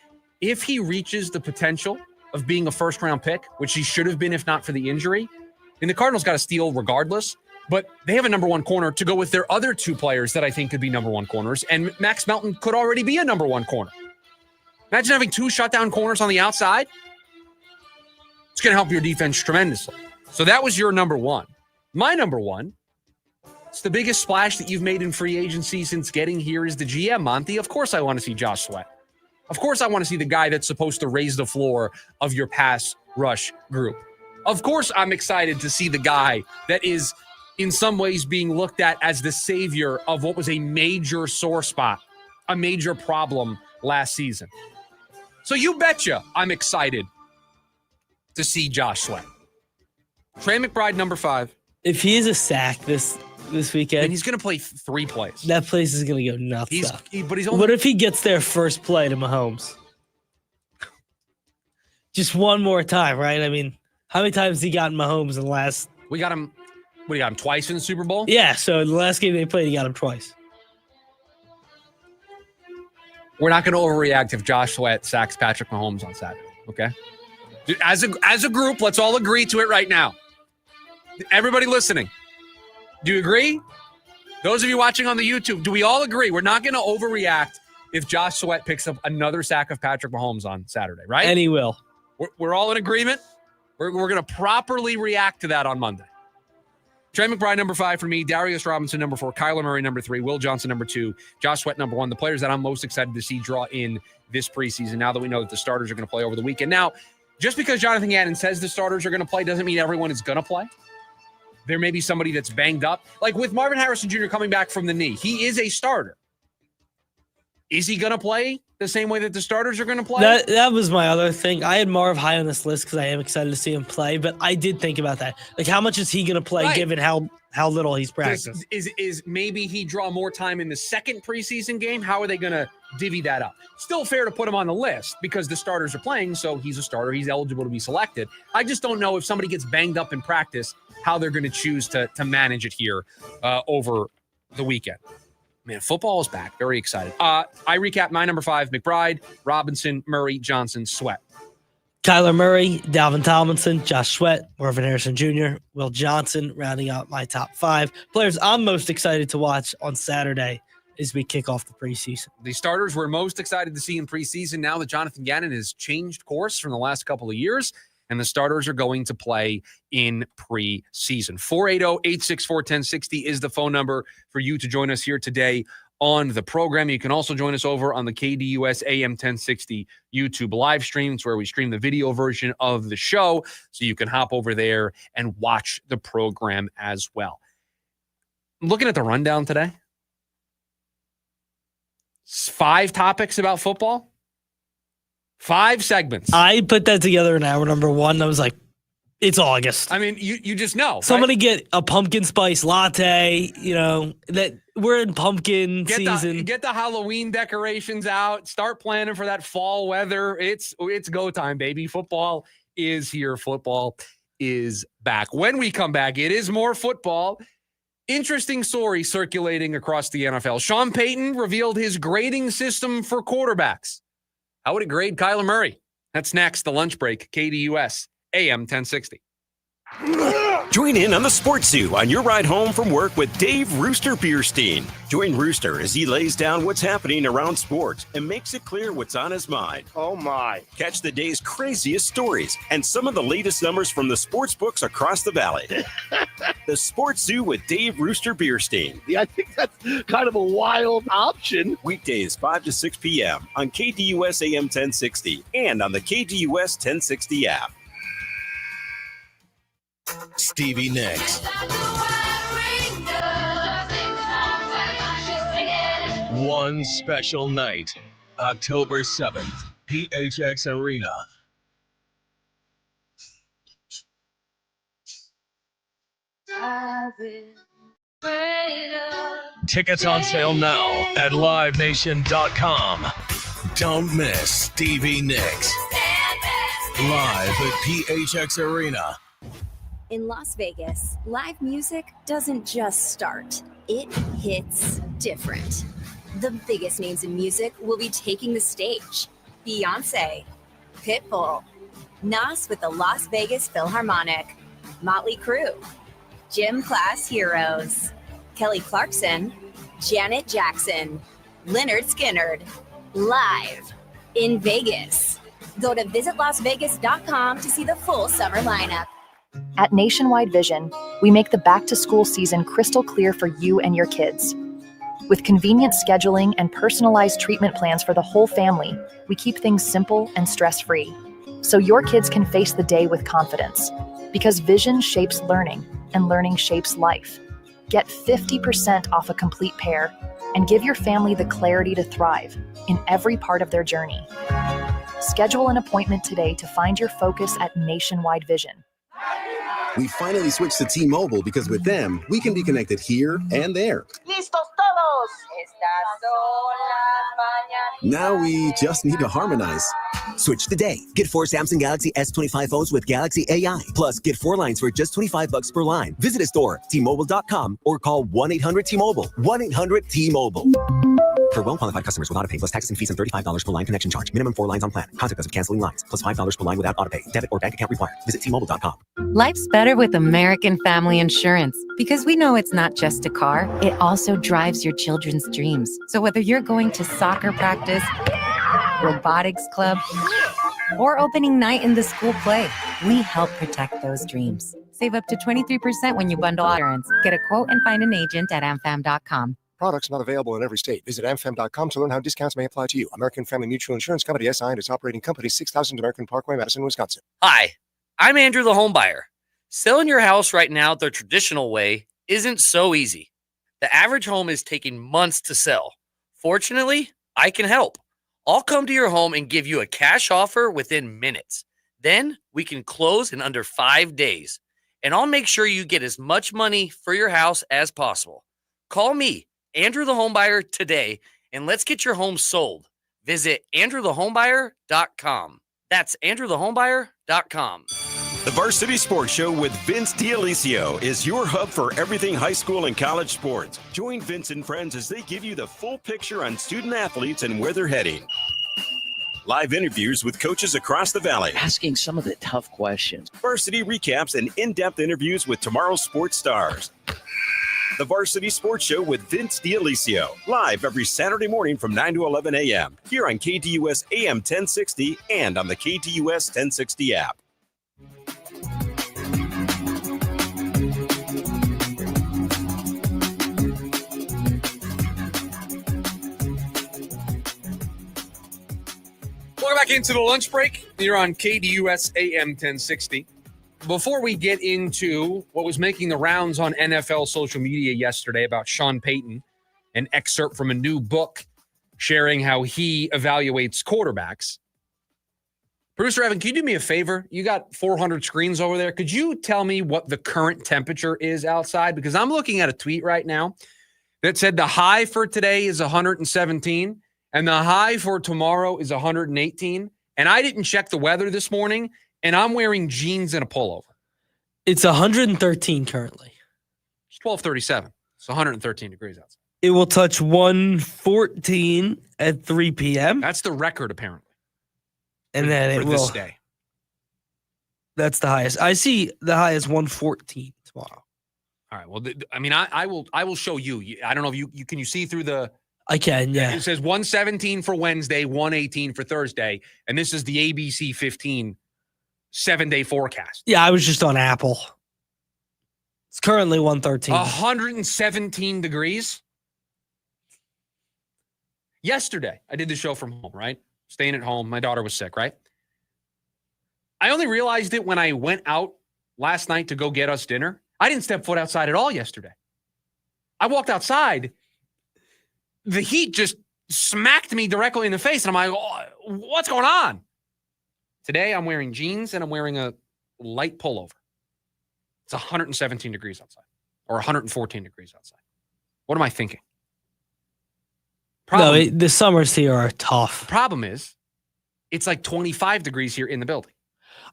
if he reaches the potential of being a first-round pick, which he should have been if not for the injury, and the Cardinals got to steal regardless, but they have a number 1 corner to go with their other 2 players that I think could be number 1 corners, and Max Melton could already be a number 1 corner. Imagine having 2 shutdown corners on the outside. It's going to help your defense tremendously. So that was your number 1. My number 1, it's the biggest splash that you've made in free agency since getting here as the GM, Monty. Of course I want to see Josh Sweat. Of course I want to see the guy that's supposed to raise the floor of your pass rush group. Of course, I'm excited to see the guy that is in some ways being looked at as the savior of what was a major sore spot, a major problem last season. So you betcha I'm excited to see Josh Sweat. Trey McBride, number 5. If he is a sack this weekend, and he's going to play 3 plays. That place is going to go nuts. But he's only. What if he gets their first play to Mahomes? Just one more time, right? I mean, how many times he got Mahomes in the last? We got him. What, you got him twice in the Super Bowl? Yeah. So the last game they played, he got him twice. We're not going to overreact if Josh Sweat sacks Patrick Mahomes on Saturday. Okay. As a group, let's all agree to it right now. Everybody listening, do you agree? Those of you watching on the YouTube, do we all agree we're not going to overreact if Josh Sweat picks up another sack of Patrick Mahomes on Saturday, right? And he will. We're all in agreement. We're going to properly react to that on Monday. Trey McBride, number 5 for me. Darius Robinson, number 4. Kyler Murray, number 3. Will Johnson, number 2. Josh Sweat, number 1. The players that I'm most excited to see draw in this preseason now that we know that the starters are going to play over the weekend. Now, just because Jonathan Gannon says the starters are going to play doesn't mean everyone is going to play. There may be somebody that's banged up. Like with Marvin Harrison Jr. coming back from the knee, he is a starter. Is he going to play the same way that the starters are going to play? That was my other thing. I had Marv high on this list because I am excited to see him play, but I did think about that. Like, how much is he going to play given how little he's practiced? Is maybe he draw more time in the second preseason game? How are they going to divvy that up? Still fair to put him on the list because the starters are playing, so he's a starter. He's eligible to be selected. I just don't know if somebody gets banged up in practice, how they're going to choose to manage it here over the weekend. Man, football is back. Very excited. I recap my number 5, McBride, Robinson, Murray, Johnson, Sweat. Kyler Murray, Dalvin Tomlinson, Josh Sweat, Marvin Harrison Jr., Will Johnson, rounding out my top 5. Players I'm most excited to watch on Saturday as we kick off the preseason. The starters we're most excited to see in preseason now that Jonathan Gannon has changed course from the last couple of years, and the starters are going to play in preseason. 480-864-1060 is the phone number for you to join us here today on the program. You can also join us over on the KDUS AM 1060 YouTube live stream. It's where we stream the video version of the show, so you can hop over there and watch the program as well. Looking at the rundown today, 5 topics about football. 5 segments. I put that together in hour number 1. I was like, it's August. I mean, you just know. Somebody get a pumpkin spice latte, that we're in pumpkin season. Get the Halloween decorations out. Start planning for that fall weather. It's go time, baby. Football is here. Football is back. When we come back, it is more football. Interesting story circulating across the NFL. Sean Payton revealed his grading system for quarterbacks. How would it grade Kyler Murray? That's next, the lunch break, KDUS, AM 1060. Join in on the Sports Zoo on your ride home from work with Dave Rooster Bierstein. Join Rooster as he lays down what's happening around sports and makes it clear what's on his mind. Oh, my. Catch the day's craziest stories and some of the latest numbers from the sports books across the valley. The Sports Zoo with Dave Rooster Bierstein. Yeah, I think that's kind of a wild option. Weekdays 5 to 6 p.m. on KDUS AM 1060 and on the KDUS 1060 app. Stevie Nicks. One special night, October 7th, PHX Arena. Tickets on sale now at livenation.com. Don't miss Stevie Nicks. Live at PHX Arena. In Las Vegas, live music doesn't just start, it hits different. The biggest names in music will be taking the stage. Beyonce, Pitbull, Nas with the Las Vegas Philharmonic, Motley Crue, Gym Class Heroes, Kelly Clarkson, Janet Jackson, Lynyrd Skynyrd, live in Vegas. Go to visitlasvegas.com to see the full summer lineup. At Nationwide Vision, we make the back-to-school season crystal clear for you and your kids. With convenient scheduling and personalized treatment plans for the whole family, we keep things simple and stress-free. so your kids can face the day with confidence. Because vision shapes learning, and learning shapes life. Get 50% off a complete pair and give your family the clarity to thrive in every part of their journey. Schedule an appointment today to find your focus at Nationwide Vision. We finally switched to T-Mobile because with them, we can be connected here and there. ¡Listos todos! Estas son las mañanas. Now we just need to harmonize. Switch today. Get 4 Samsung Galaxy S25 phones with Galaxy AI. Plus, get 4 lines for just $25 per line. Visit a store, T-Mobile.com, or call 1-800-T-Mobile. 1-800-T-Mobile. For well-qualified customers with autopay plus taxes and fees and $35 per line connection charge. Minimum 4 lines on plan. Contact us if canceling lines. Plus $5 per line without autopay. Debit or bank account required. Visit T-Mobile.com. Life's better with American Family Insurance because we know it's not just a car, it also drives your children's dreams. So whether you're going to soccer practice, robotics club, or opening night in the school play, we help protect those dreams. Save up to 23% when you bundle insurance. Get a quote and find an agent at amfam.com. Products not available in every state. Visit amfam.com to learn how discounts may apply to you. American Family Mutual Insurance Company, SI, and its operating company, 6000 American Parkway, Madison, Wisconsin. Hi, I'm Andrew the Homebuyer. Selling your house right now the traditional way isn't so easy. The average home is taking months to sell. Fortunately, I can help. I'll come to your home and give you a cash offer within minutes. Then we can close in under 5 days. And I'll make sure you get as much money for your house as possible. Call me, Andrew the Homebuyer, today, and let's get your home sold. Visit AndrewTheHomebuyer.com. That's AndrewTheHomebuyer.com. The Varsity Sports Show with Vince D'Alicio is your hub for everything high school and college sports. Join Vince and friends as they give you the full picture on student athletes and where they're heading. Live interviews with coaches across the valley. Asking some of the tough questions. Varsity recaps and in-depth interviews with tomorrow's sports stars. The Varsity Sports Show with Vince D'Alicio. Live every Saturday morning from 9 to 11 a.m. here on KDUS AM 1060 and on the KDUS 1060 app. Welcome back into the lunch break. You're on KDUS AM 1060. Before we get into what was making the rounds on NFL social media yesterday about Sean Payton, an excerpt from a new book sharing how he evaluates quarterbacks. Producer Evan, can you do me a favor? You got 400 screens over there. Could you tell me what the current temperature is outside? Because I'm looking at a tweet right now that said the high for today is 117 and the high for tomorrow is 118. And I didn't check the weather this morning, and I'm wearing jeans and a pullover. It's 113 currently. It's 12:37. It's 113 degrees outside. It will touch 114 at 3 p.m. That's the record, apparently. And then it will. This day. That's the highest. I see the high is 114 tomorrow. All right. Well, I will show you. I don't know if you can you see through the. I can, yeah. It says 117 for Wednesday, 118 for Thursday, and this is the ABC 15 7-day forecast. Yeah, I was just on Apple. It's currently 113. 117 degrees. Yesterday, I did the show from home, right? Staying at home. My daughter was sick, right? I only realized it when I went out last night to go get us dinner. I didn't step foot outside at all yesterday. I walked outside. The heat just smacked me directly in the face, and I'm like, oh, what's going on? Today, I'm wearing jeans, and I'm wearing a light pullover. It's 117 degrees outside, or 114 degrees outside. What am I thinking? The summers here are tough. Problem is, it's like 25 degrees here in the building.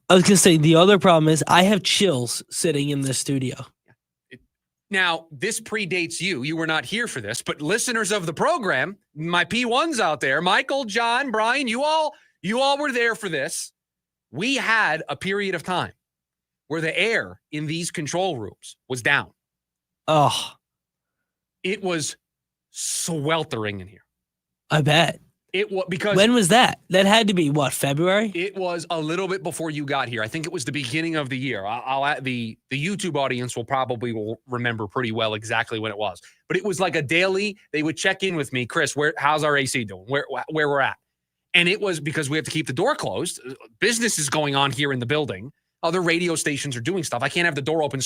I was going to say, the other problem is I have chills sitting in the studio. Now, this predates you. You were not here for this, but listeners of the program, my P1s out there, Michael, John, Brian, you all were there for this. We had a period of time where the air in these control rooms was down. Oh. It was sweltering in here. I bet. It was because when was that? That had to be what, February? It was a little bit before you got here. I think it was the beginning of the year. I'll the YouTube audience will remember pretty well exactly when it was. But it was like a daily. They would check in with me, Chris. How's our AC doing? Where we're at? And it was because we have to keep the door closed. Business is going on here in the building. Other radio stations are doing stuff. I can't have the door open.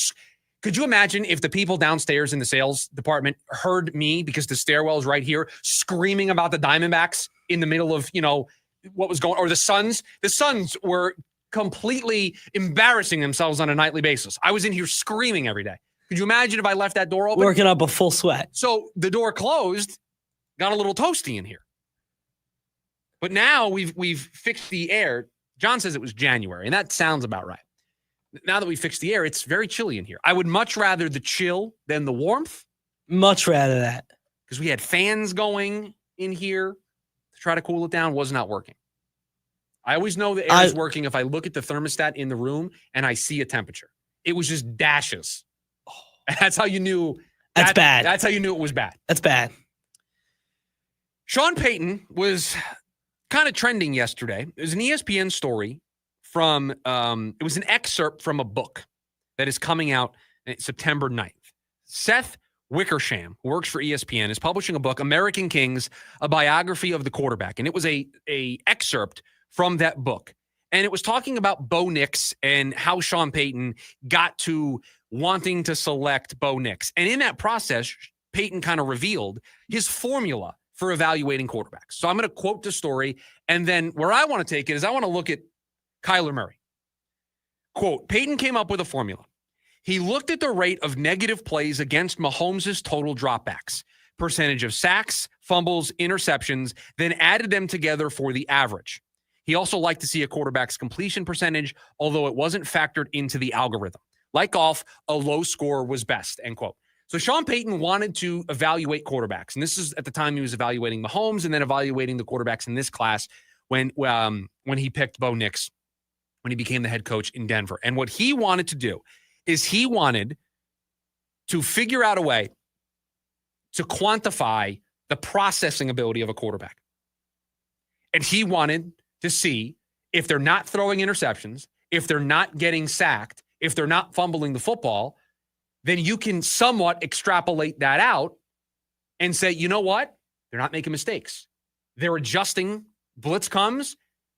Could you imagine if the people downstairs in the sales department heard me, because the stairwell is right here, screaming about the Diamondbacks in the middle of, what was going on, or the Suns? The Suns were completely embarrassing themselves on a nightly basis. I was in here screaming every day. Could you imagine if I left that door open? Working up a full sweat. So the door closed, got a little toasty in here. But now we've fixed the air. John says it was January, and that sounds about right. Now that we fixed the air, it's very chilly in here. I would much rather the chill than the warmth. Much rather that. Because we had fans going in here to try to cool it down. Was not working. I always know the air is working if I look at the thermostat in the room and I see a temperature. It was just dashes. That's how you knew. That's bad. That's how you knew it was bad. That's bad. Sean Payton was kind of trending yesterday. It was an ESPN story from, it was an excerpt from a book that is coming out September 9th. Seth Wickersham, who works for ESPN, is publishing a book, American Kings, a biography of the quarterback. And it was a excerpt from that book. And it was talking about Bo Nix and how Sean Payton got to wanting to select Bo Nix. And in that process, Payton kind of revealed his formula for evaluating quarterbacks. So I'm going to quote the story. And then where I want to take it is I want to look at Kyler Murray. Quote, Payton came up with a formula. He looked at the rate of negative plays against Mahomes' total dropbacks, percentage of sacks, fumbles, interceptions, then added them together for the average. He also liked to see a quarterback's completion percentage, although it wasn't factored into the algorithm. Like golf, a low score was best, end quote. So Sean Payton wanted to evaluate quarterbacks. And this is at the time he was evaluating Mahomes and then evaluating the quarterbacks in this class when he picked Bo Nix, when he became the head coach in Denver. And what he wanted to do is he wanted to figure out a way to quantify the processing ability of a quarterback. And he wanted to see if they're not throwing interceptions, if they're not getting sacked, if they're not fumbling the football, then you can somewhat extrapolate that out and say, you know what? They're not making mistakes. They're adjusting. Blitz comes.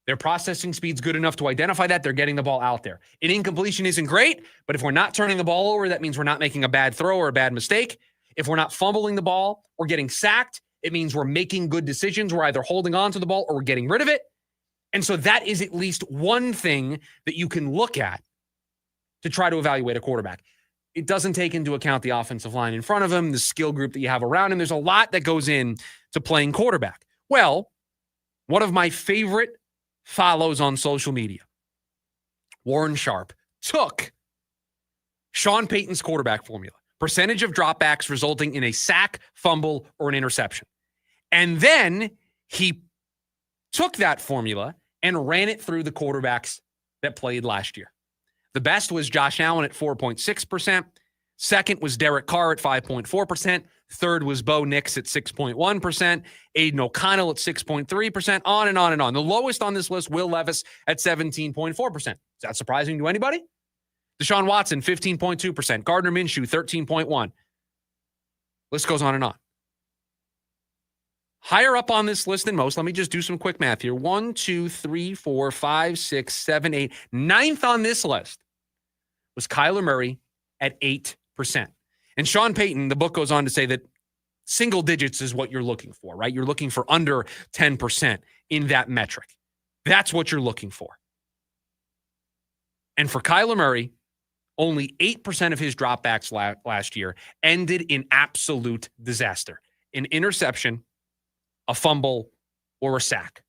Their processing speed's good enough to identify that. They're getting the ball out there. An incompletion isn't great, but if we're not turning the ball over, that means we're not making a bad throw or a bad mistake. If we're not fumbling the ball or getting sacked, it means we're making good decisions. We're either holding on to the ball or we're getting rid of it. And so that is at least one thing that you can look at to try to evaluate a quarterback. It doesn't take into account the offensive line in front of him, the skill group that you have around him. There's a lot that goes in to playing quarterback. Well, one of my favorite follows on social media, Warren Sharp, took Sean Payton's quarterback formula, percentage of dropbacks resulting in a sack, fumble, or an interception. And then he took that formula and ran it through the quarterbacks that played last year. The best was Josh Allen at 4.6%. Second was Derek Carr at 5.4%. Third was Bo Nix at 6.1%. Aiden O'Connell at 6.3%. On and on and on. The lowest on this list, Will Levis at 17.4%. Is that surprising to anybody? Deshaun Watson, 15.2%. Gardner Minshew, 13.1%. List goes on and on. Higher up on this list than most, let me just do some quick math here. 1, 2, 3, 4, 5, 6, 7, 8. Ninth on this list was Kyler Murray at 8%. And Sean Payton, the book goes on to say that single digits is what you're looking for, right? You're looking for under 10% in that metric. That's what you're looking for. And for Kyler Murray, only 8% of his dropbacks last year ended in absolute disaster. An interception, a fumble, or a sack.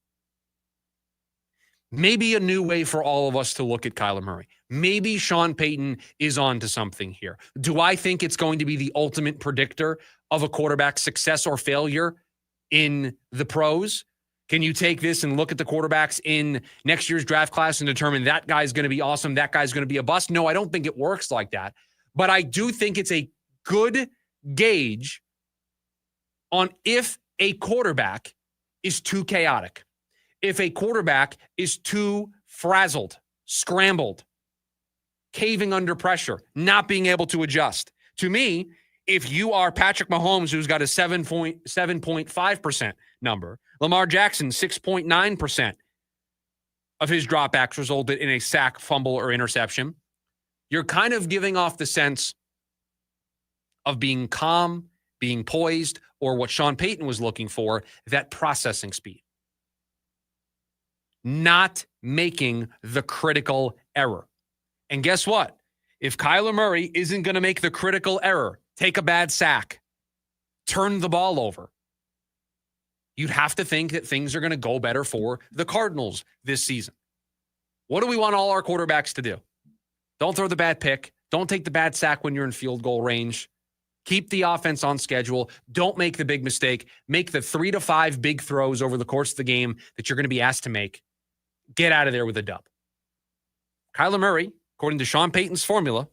Maybe a new way for all of us to look at Kyler Murray. Maybe Sean Payton is on to something here. Do I think it's going to be the ultimate predictor of a quarterback's success or failure in the pros? Can you take this and look at the quarterbacks in next year's draft class and determine that guy's going to be awesome, that guy's going to be a bust? No, I don't think it works like that. But I do think it's a good gauge on if a quarterback is too chaotic, if a quarterback is too frazzled, scrambled, caving under pressure, not being able to adjust. To me, If you are Patrick Mahomes, who's got a 7.5% number, Lamar Jackson, 6.9% of his dropbacks resulted in a sack, fumble, or interception, you're kind of giving off the sense of being calm, being poised, or what Sean Payton was looking for, that processing speed. Not making the critical error. And guess what? If Kyler Murray isn't going to make the critical error, take a bad sack, turn the ball over, you'd have to think that things are going to go better for the Cardinals this season. What do we want all our quarterbacks to do? Don't throw the bad pick. Don't take the bad sack when you're in field goal range. Keep the offense on schedule. Don't make the big mistake. Make the 3 to 5 big throws over the course of the game that you're going to be asked to make. Get out of there with a dub. Kyler Murray, according to Sean Payton's formula,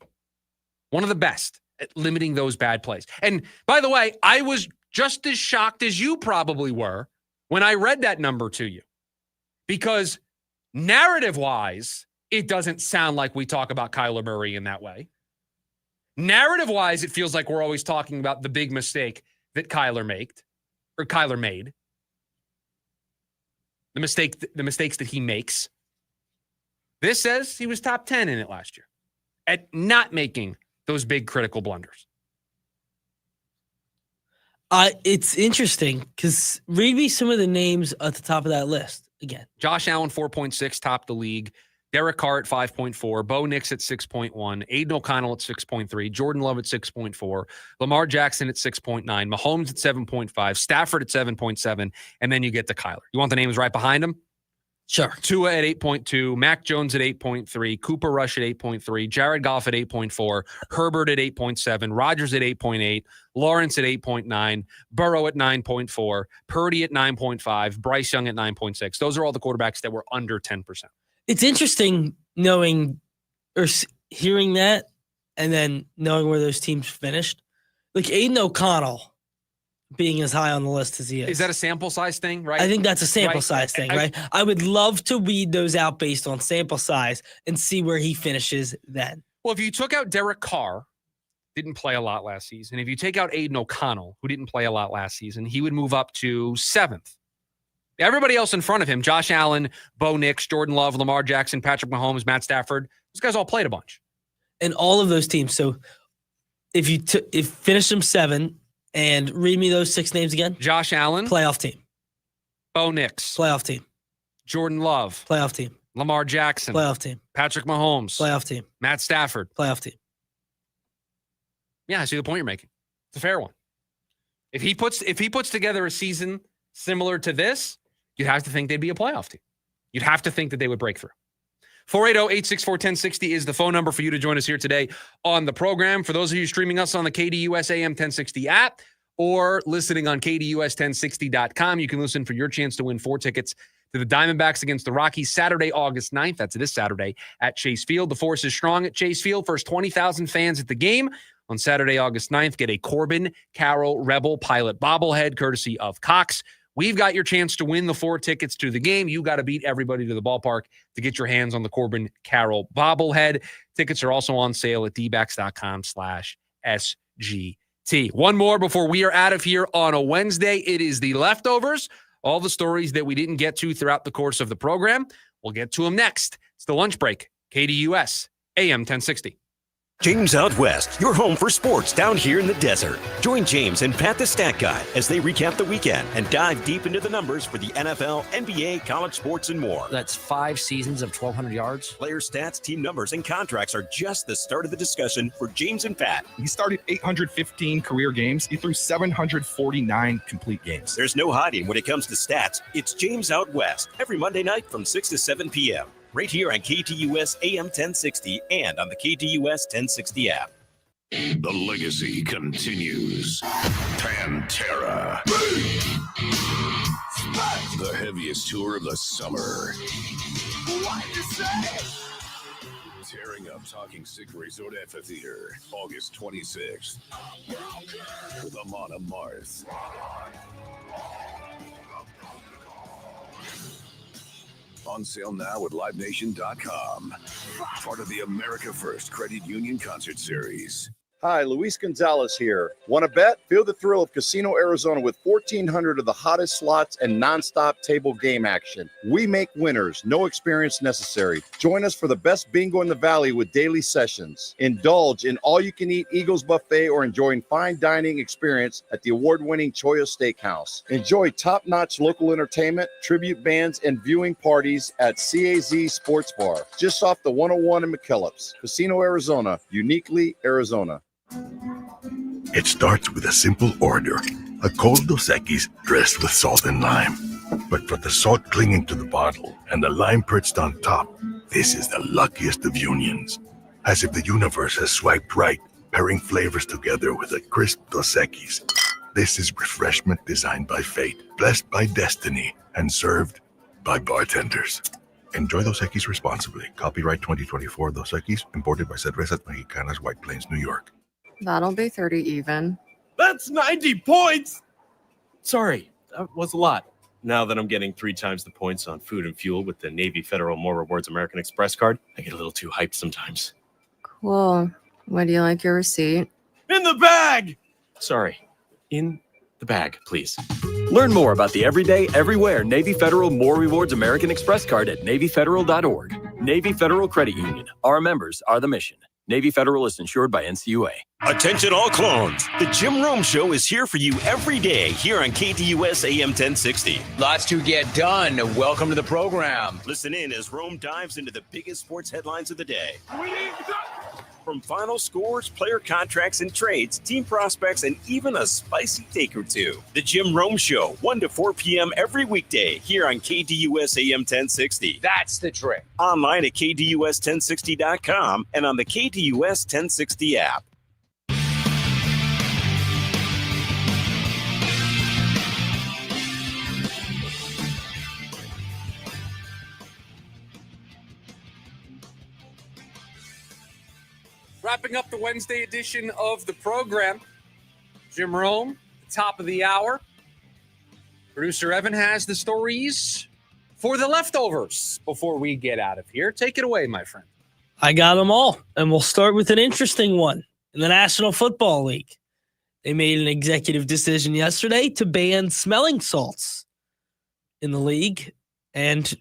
one of the best at limiting those bad plays. And by the way, I was just as shocked as you probably were when I read that number to you. Because narrative-wise, it doesn't sound like we talk about Kyler Murray in that way. Narrative-wise, it feels like we're always talking about the big mistake that Kyler made. The mistakes that he makes. This says he was top 10 in it last year at not making those big critical blunders. It's interesting because read me some of the names at the top of that list again. Josh Allen, 4.6, topped the league. Derek Carr at 5.4. Bo Nix at 6.1. Aiden O'Connell at 6.3. Jordan Love at 6.4. Lamar Jackson at 6.9. Mahomes at 7.5. Stafford at 7.7. And then you get to Kyler. You want the names right behind him? Sure. Tua at 8.2. Mac Jones at 8.3. Cooper Rush at 8.3. Jared Goff at 8.4. Herbert at 8.7. Rodgers at 8.8. Lawrence at 8.9. Burrow at 9.4. Purdy at 9.5. Bryce Young at 9.6. Those are all the quarterbacks that were under 10%. It's interesting knowing or hearing that and then knowing where those teams finished. Like Aiden O'Connell being as high on the list as he is. Is that a sample size thing, right? I think that's a sample size thing, right? I would love to weed those out based on sample size and see where he finishes then. Well, if you took out Derek Carr, didn't play a lot last season. If you take out Aiden O'Connell, who didn't play a lot last season, he would move up to 7th. Everybody else in front of him, Josh Allen, Bo Nix, Jordan Love, Lamar Jackson, Patrick Mahomes, Matt Stafford, those guys all played a bunch. And all of those teams. So if you finish them 7 and read me those 6 names again. Josh Allen. Playoff team. Bo Nix. Playoff team. Jordan Love. Playoff team. Lamar Jackson. Playoff team. Patrick Mahomes. Playoff team. Matt Stafford. Playoff team. Yeah, I see the point you're making. It's a fair one. If he puts together a season similar to this, you'd have to think they'd be a playoff team. You'd have to think that they would break through. 480-864-1060 is the phone number for you to join us here today on the program. For those of you streaming us on the KDUS AM 1060 app or listening on KDUS1060.com, you can listen for your chance to win 4 tickets to the Diamondbacks against the Rockies Saturday, August 9th. That's this Saturday at Chase Field. The force is strong at Chase Field. First 20,000 fans at the game on Saturday, August 9th. Get a Corbin Carroll Rebel Pilot bobblehead courtesy of Cox. We've got your chance to win the 4 tickets to the game. You got to beat everybody to the ballpark to get your hands on the Corbin Carroll bobblehead. Tickets are also on sale at dbacks.com/SGT. One more before we are out of here on a Wednesday. It is the leftovers. All the stories that we didn't get to throughout the course of the program. We'll get to them next. It's the lunch break. KDUS AM 1060. James Out West, your home for sports down here in the desert. Join James and Pat the Stat Guy as they recap the weekend and dive deep into the numbers for the NFL, NBA, college sports, and more. That's 5 seasons of 1,200 yards. Player stats, team numbers, and contracts are just the start of the discussion for James and Pat. He started 815 career games. He threw 749 complete games. There's no hiding when it comes to stats. It's James Out West every Monday night from 6 to 7 p.m. right here on KDUS AM 1060 and on the KDUS 1060 app. The legacy continues. Pantera. The heaviest tour of the summer. What you say? Tearing up Talking Sick Resort Amphitheater, August 26th. With Amon Amarth. On sale now at LiveNation.com. Part of the America First Credit Union Concert Series. Hi, Luis Gonzalez here. Want to bet? Feel the thrill of Casino Arizona with 1,400 of the hottest slots and nonstop table game action. We make winners, no experience necessary. Join us for the best bingo in the valley with daily sessions. Indulge in all-you-can-eat Eagles buffet or enjoy fine dining experience at the award-winning Choya Steakhouse. Enjoy top-notch local entertainment, tribute bands, and viewing parties at CAZ Sports Bar, just off the 101 in McKellips. Casino Arizona, uniquely Arizona. It starts with a simple order, a cold Dos Equis dressed with salt and lime. But for the salt clinging to the bottle and the lime perched on top, this is the luckiest of unions. As if the universe has swiped right, pairing flavors together with a crisp Dos Equis. This is refreshment designed by fate, blessed by destiny, and served by bartenders. Enjoy Dos Equis responsibly. Copyright 2024 Dos Equis, imported by Cervezas Mexicanas, White Plains, New York. That'll be 30 even. That's 90 points! Sorry, that was a lot. Now that I'm getting 3 times the points on food and fuel with the Navy Federal More Rewards American Express card, I get a little too hyped sometimes. Cool. Would you like your receipt? In the bag! Sorry, in the bag, please. Learn more about the everyday, everywhere Navy Federal More Rewards American Express card at NavyFederal.org. Navy Federal Credit Union. Our members are the mission. Navy Federal is insured by NCUA. Attention all clones. The Jim Rome Show is here for you every day here on KDUS AM 1060. Lots to get done. Welcome to the program. Listen in as Rome dives into the biggest sports headlines of the day. From final scores, player contracts and trades, team prospects, and even a spicy take or two. The Jim Rome Show, 1 to 4 p.m. every weekday here on KDUS AM 1060. That's the trick. Online at KDUS1060.com and on the KDUS 1060 app. Wrapping up the Wednesday edition of the program. Jim Rome, top of the hour. Producer Evan has the stories for the leftovers before we get out of here. Take it away, my friend. I got them all, and we'll start with an interesting one. In the National Football League, they made an executive decision yesterday to ban smelling salts in the league. And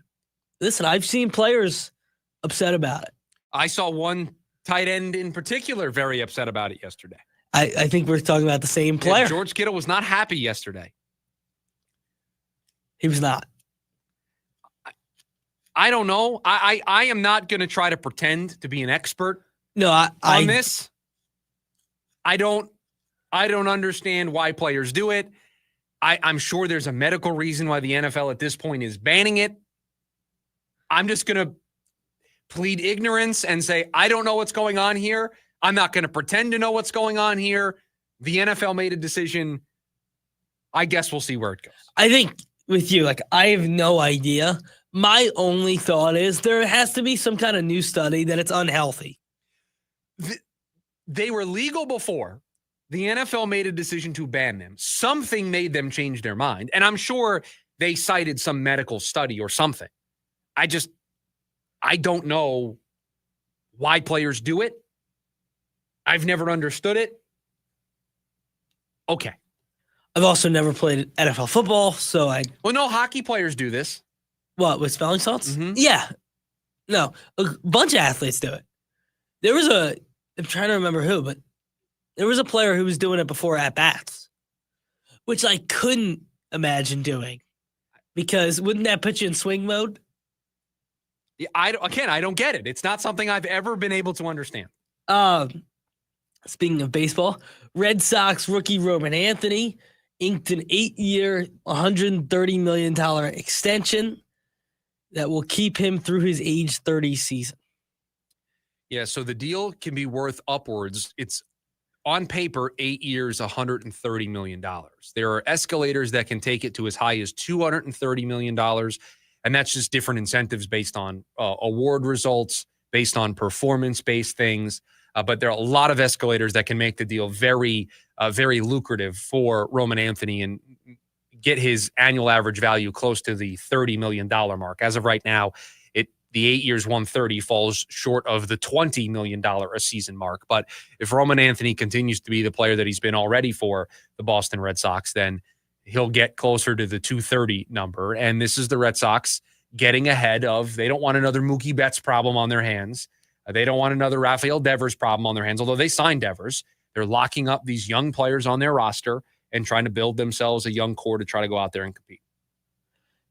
listen, I've seen players upset about it. I saw one tight end in particular very upset about it yesterday. I think we're talking about the same player. Yeah, George Kittle was not happy yesterday. He was not. I don't know. I am not going to try to pretend to be an expert on this. I don't understand why players do it. I'm sure there's a medical reason why the NFL at this point is banning it. I'm just going to plead ignorance and say, I don't know what's going on here. I'm not going to pretend to know what's going on here. The NFL made a decision. I guess we'll see where it goes. I think with you, I have no idea. My only thought is there has to be some kind of new study that it's unhealthy. They were legal before. The NFL made a decision to ban them. Something made them change their mind. And I'm sure they cited some medical study or something. I don't know why players do it. I've never understood it. Okay. I've also never played NFL football, so Well, no, hockey players do this. What, with smelling salts? Mm-hmm. Yeah. No, a bunch of athletes do it. I'm trying to remember who, but there was a player who was doing it before at-bats, which I couldn't imagine doing because wouldn't that put you in swing mode? Yeah, I don't get it. It's not something I've ever been able to understand. Speaking of baseball, Red Sox rookie Roman Anthony inked an 8-year, $130 million extension that will keep him through his age 30 season. Yeah, so the deal can be worth upwards. It's on paper, 8 years, $130 million. There are escalators that can take it to as high as $230 million. And that's just different incentives based on award results, based on performance-based things. But there are a lot of escalators that can make the deal very, very lucrative for Roman Anthony and get his annual average value close to the $30 million mark. As of right now, it the 8 years, 130 falls short of the $20 million a season mark. But if Roman Anthony continues to be the player that he's been already for the Boston Red Sox, then he'll get closer to the 230 number. And this is the Red Sox getting ahead of, they don't want another Mookie Betts problem on their hands. They don't want another Rafael Devers problem on their hands, although they signed Devers. They're locking up these young players on their roster and trying to build themselves a young core to try to go out there and compete.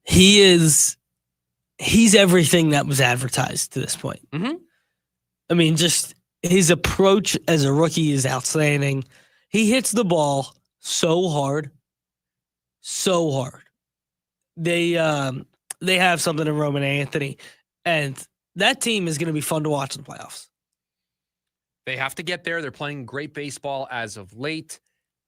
He's everything that was advertised to this point. Mm-hmm. I mean, just his approach as a rookie is outstanding. He hits the ball so hard. They have something in Roman Anthony, and that team is going to be fun to watch in the playoffs. They have to get there. They're playing great baseball as of late.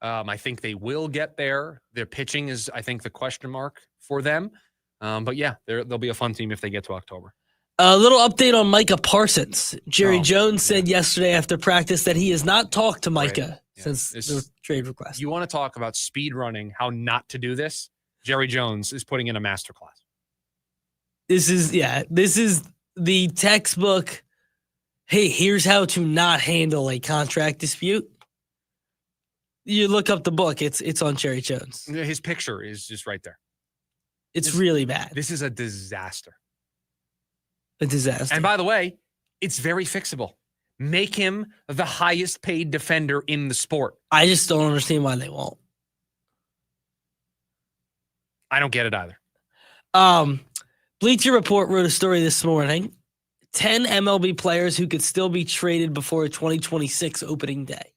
I think they will get there. Their pitching is, I think, the question mark for them. But yeah, they'll be a fun team if they get to October. A little update on Micah Parsons. Jerry Jones said yesterday after practice that he has not talked to Micah since the trade request. You want to talk about speed running, how not to do this? Jerry Jones is putting in a masterclass. This is the textbook. Hey, here's how to not handle a contract dispute. You look up the book. It's on Jerry Jones. His picture is just right there. It's really bad. This is a disaster. A disaster. And by the way, it's very fixable. Make him the highest paid defender in the sport. I just don't understand why they won't. I don't get it either. Bleacher Report wrote a story this morning. 10 MLB players who could still be traded before 2026 opening day.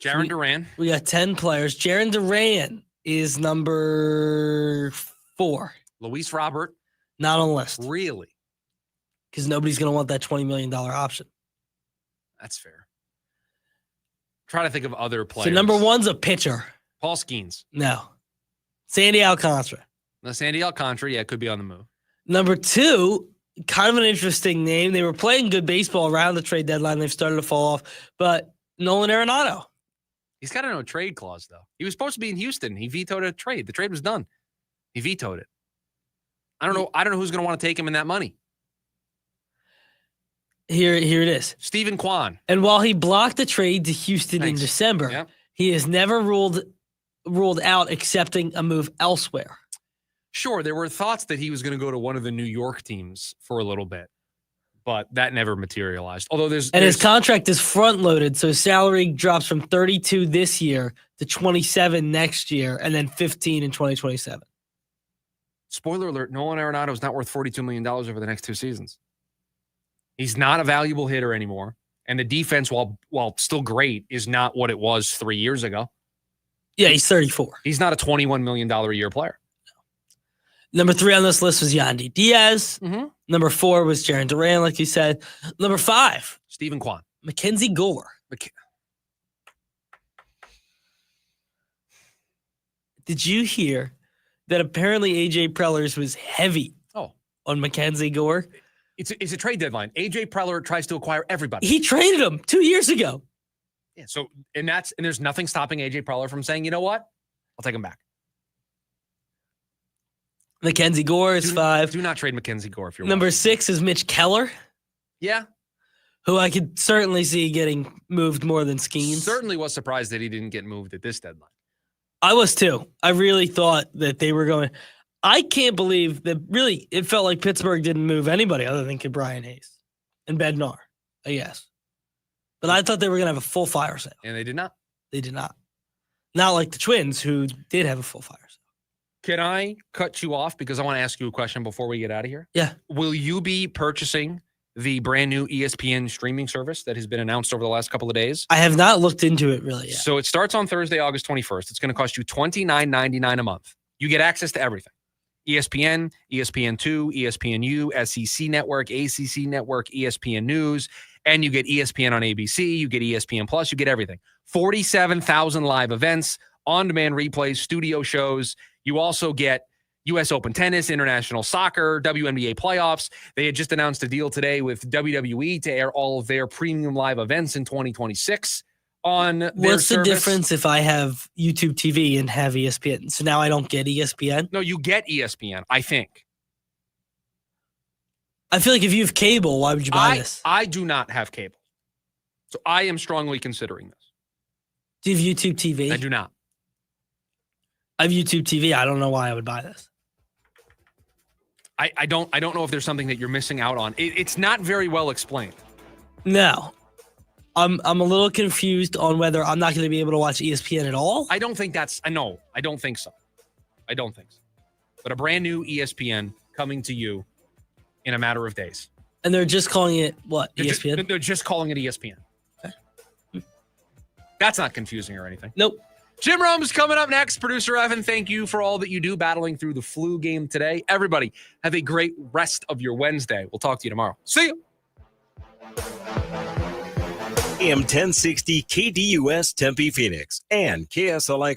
Jarren Duran. We got 10 players. Jarren Duran is number 4. Luis Robert. Not on the list. Really? Because nobody's going to want that $20 million option. That's fair. Try to think of other players. So number 1's a pitcher. Paul Skeens. No. Sandy Alcantara. No, Sandy Alcantara, could be on the move. Number 2, kind of an interesting name. They were playing good baseball around the trade deadline. They've started to fall off. But Nolan Arenado. He's got a no trade clause, though. He was supposed to be in Houston. He vetoed a trade. The trade was done. He vetoed it. I don't know who's going to want to take him in that money. Here it is. Stephen Kwan. And while he blocked the trade to Houston in December, he has never ruled out accepting a move elsewhere. Sure, there were thoughts that he was going to go to one of the New York teams for a little bit, but that never materialized. Although his contract is front loaded, so his salary drops from 32 this year to 27 next year, and then 15 in 2027. Spoiler alert: Nolan Arenado is not worth $42 million over the next 2 seasons. He's not a valuable hitter anymore, and the defense, while still great, is not what it was 3 years ago. Yeah, he's 34. He's not a $21 million a year player. Number 3 on this list was Yandy Diaz. Mm-hmm. Number 4 was Jarren Duran, like you said. Number 5, Stephen Kwan. Mackenzie Gore. Did you hear that apparently AJ Prellers was heavy on Mackenzie Gore? It's a trade deadline. AJ Preller tries to acquire everybody. He traded him 2 years ago. Yeah. So and there's nothing stopping AJ Preller from saying, you know what? I'll take him back. Mackenzie Gore is 5. Do not trade Mackenzie Gore if you're Number watching. 6 is Mitch Keller. Yeah. Who I could certainly see getting moved more than Skeens. Certainly was surprised that he didn't get moved at this deadline. I was too. I really thought that they were going. I can't believe that really it felt like Pittsburgh didn't move anybody other than Brian Hayes and Bednar, I guess. But I thought they were going to have a full fire sale. And they did not. They did not. Not like the Twins, who did have a full fire sale. Can I cut you off because I want to ask you a question before we get out of here? Yeah. Will you be purchasing the brand new ESPN streaming service that has been announced over the last couple of days? I have not looked into it really yet. So it starts on Thursday, August 21st. It's going to cost you $29.99 a month. You get access to everything. ESPN, ESPN2, ESPNU, SEC Network, ACC Network, ESPN News, and you get ESPN on ABC, you get ESPN Plus, you get everything. 47,000 live events, on-demand replays, studio shows. You also get U.S. Open Tennis, International Soccer, WNBA playoffs. They had just announced a deal today with WWE to air all of their premium live events in 2026 on their What's the service. difference if I have YouTube TV and have ESPN? So now I don't get ESPN? No, you get ESPN, I think. I feel like if you have cable, why would you buy this? I do not have cable. So I am strongly considering this. Do you have YouTube TV? I do not. I have YouTube TV. I don't know why I would buy this. I don't know if there's something that you're missing out on. It's not very well explained. No. I'm a little confused on whether I'm not going to be able to watch ESPN at all. I don't think that's no. I don't think so. I don't think so. But a brand new ESPN coming to you in a matter of days. And they're just calling it what? ESPN? They're just calling it ESPN. Okay. That's not confusing or anything. Nope. Jim Rome's coming up next. Producer Evan, thank you for all that you do battling through the flu game today. Everybody, have a great rest of your Wednesday. We'll talk to you tomorrow. See you. AM 1060 KDUS Tempe Phoenix and KSLX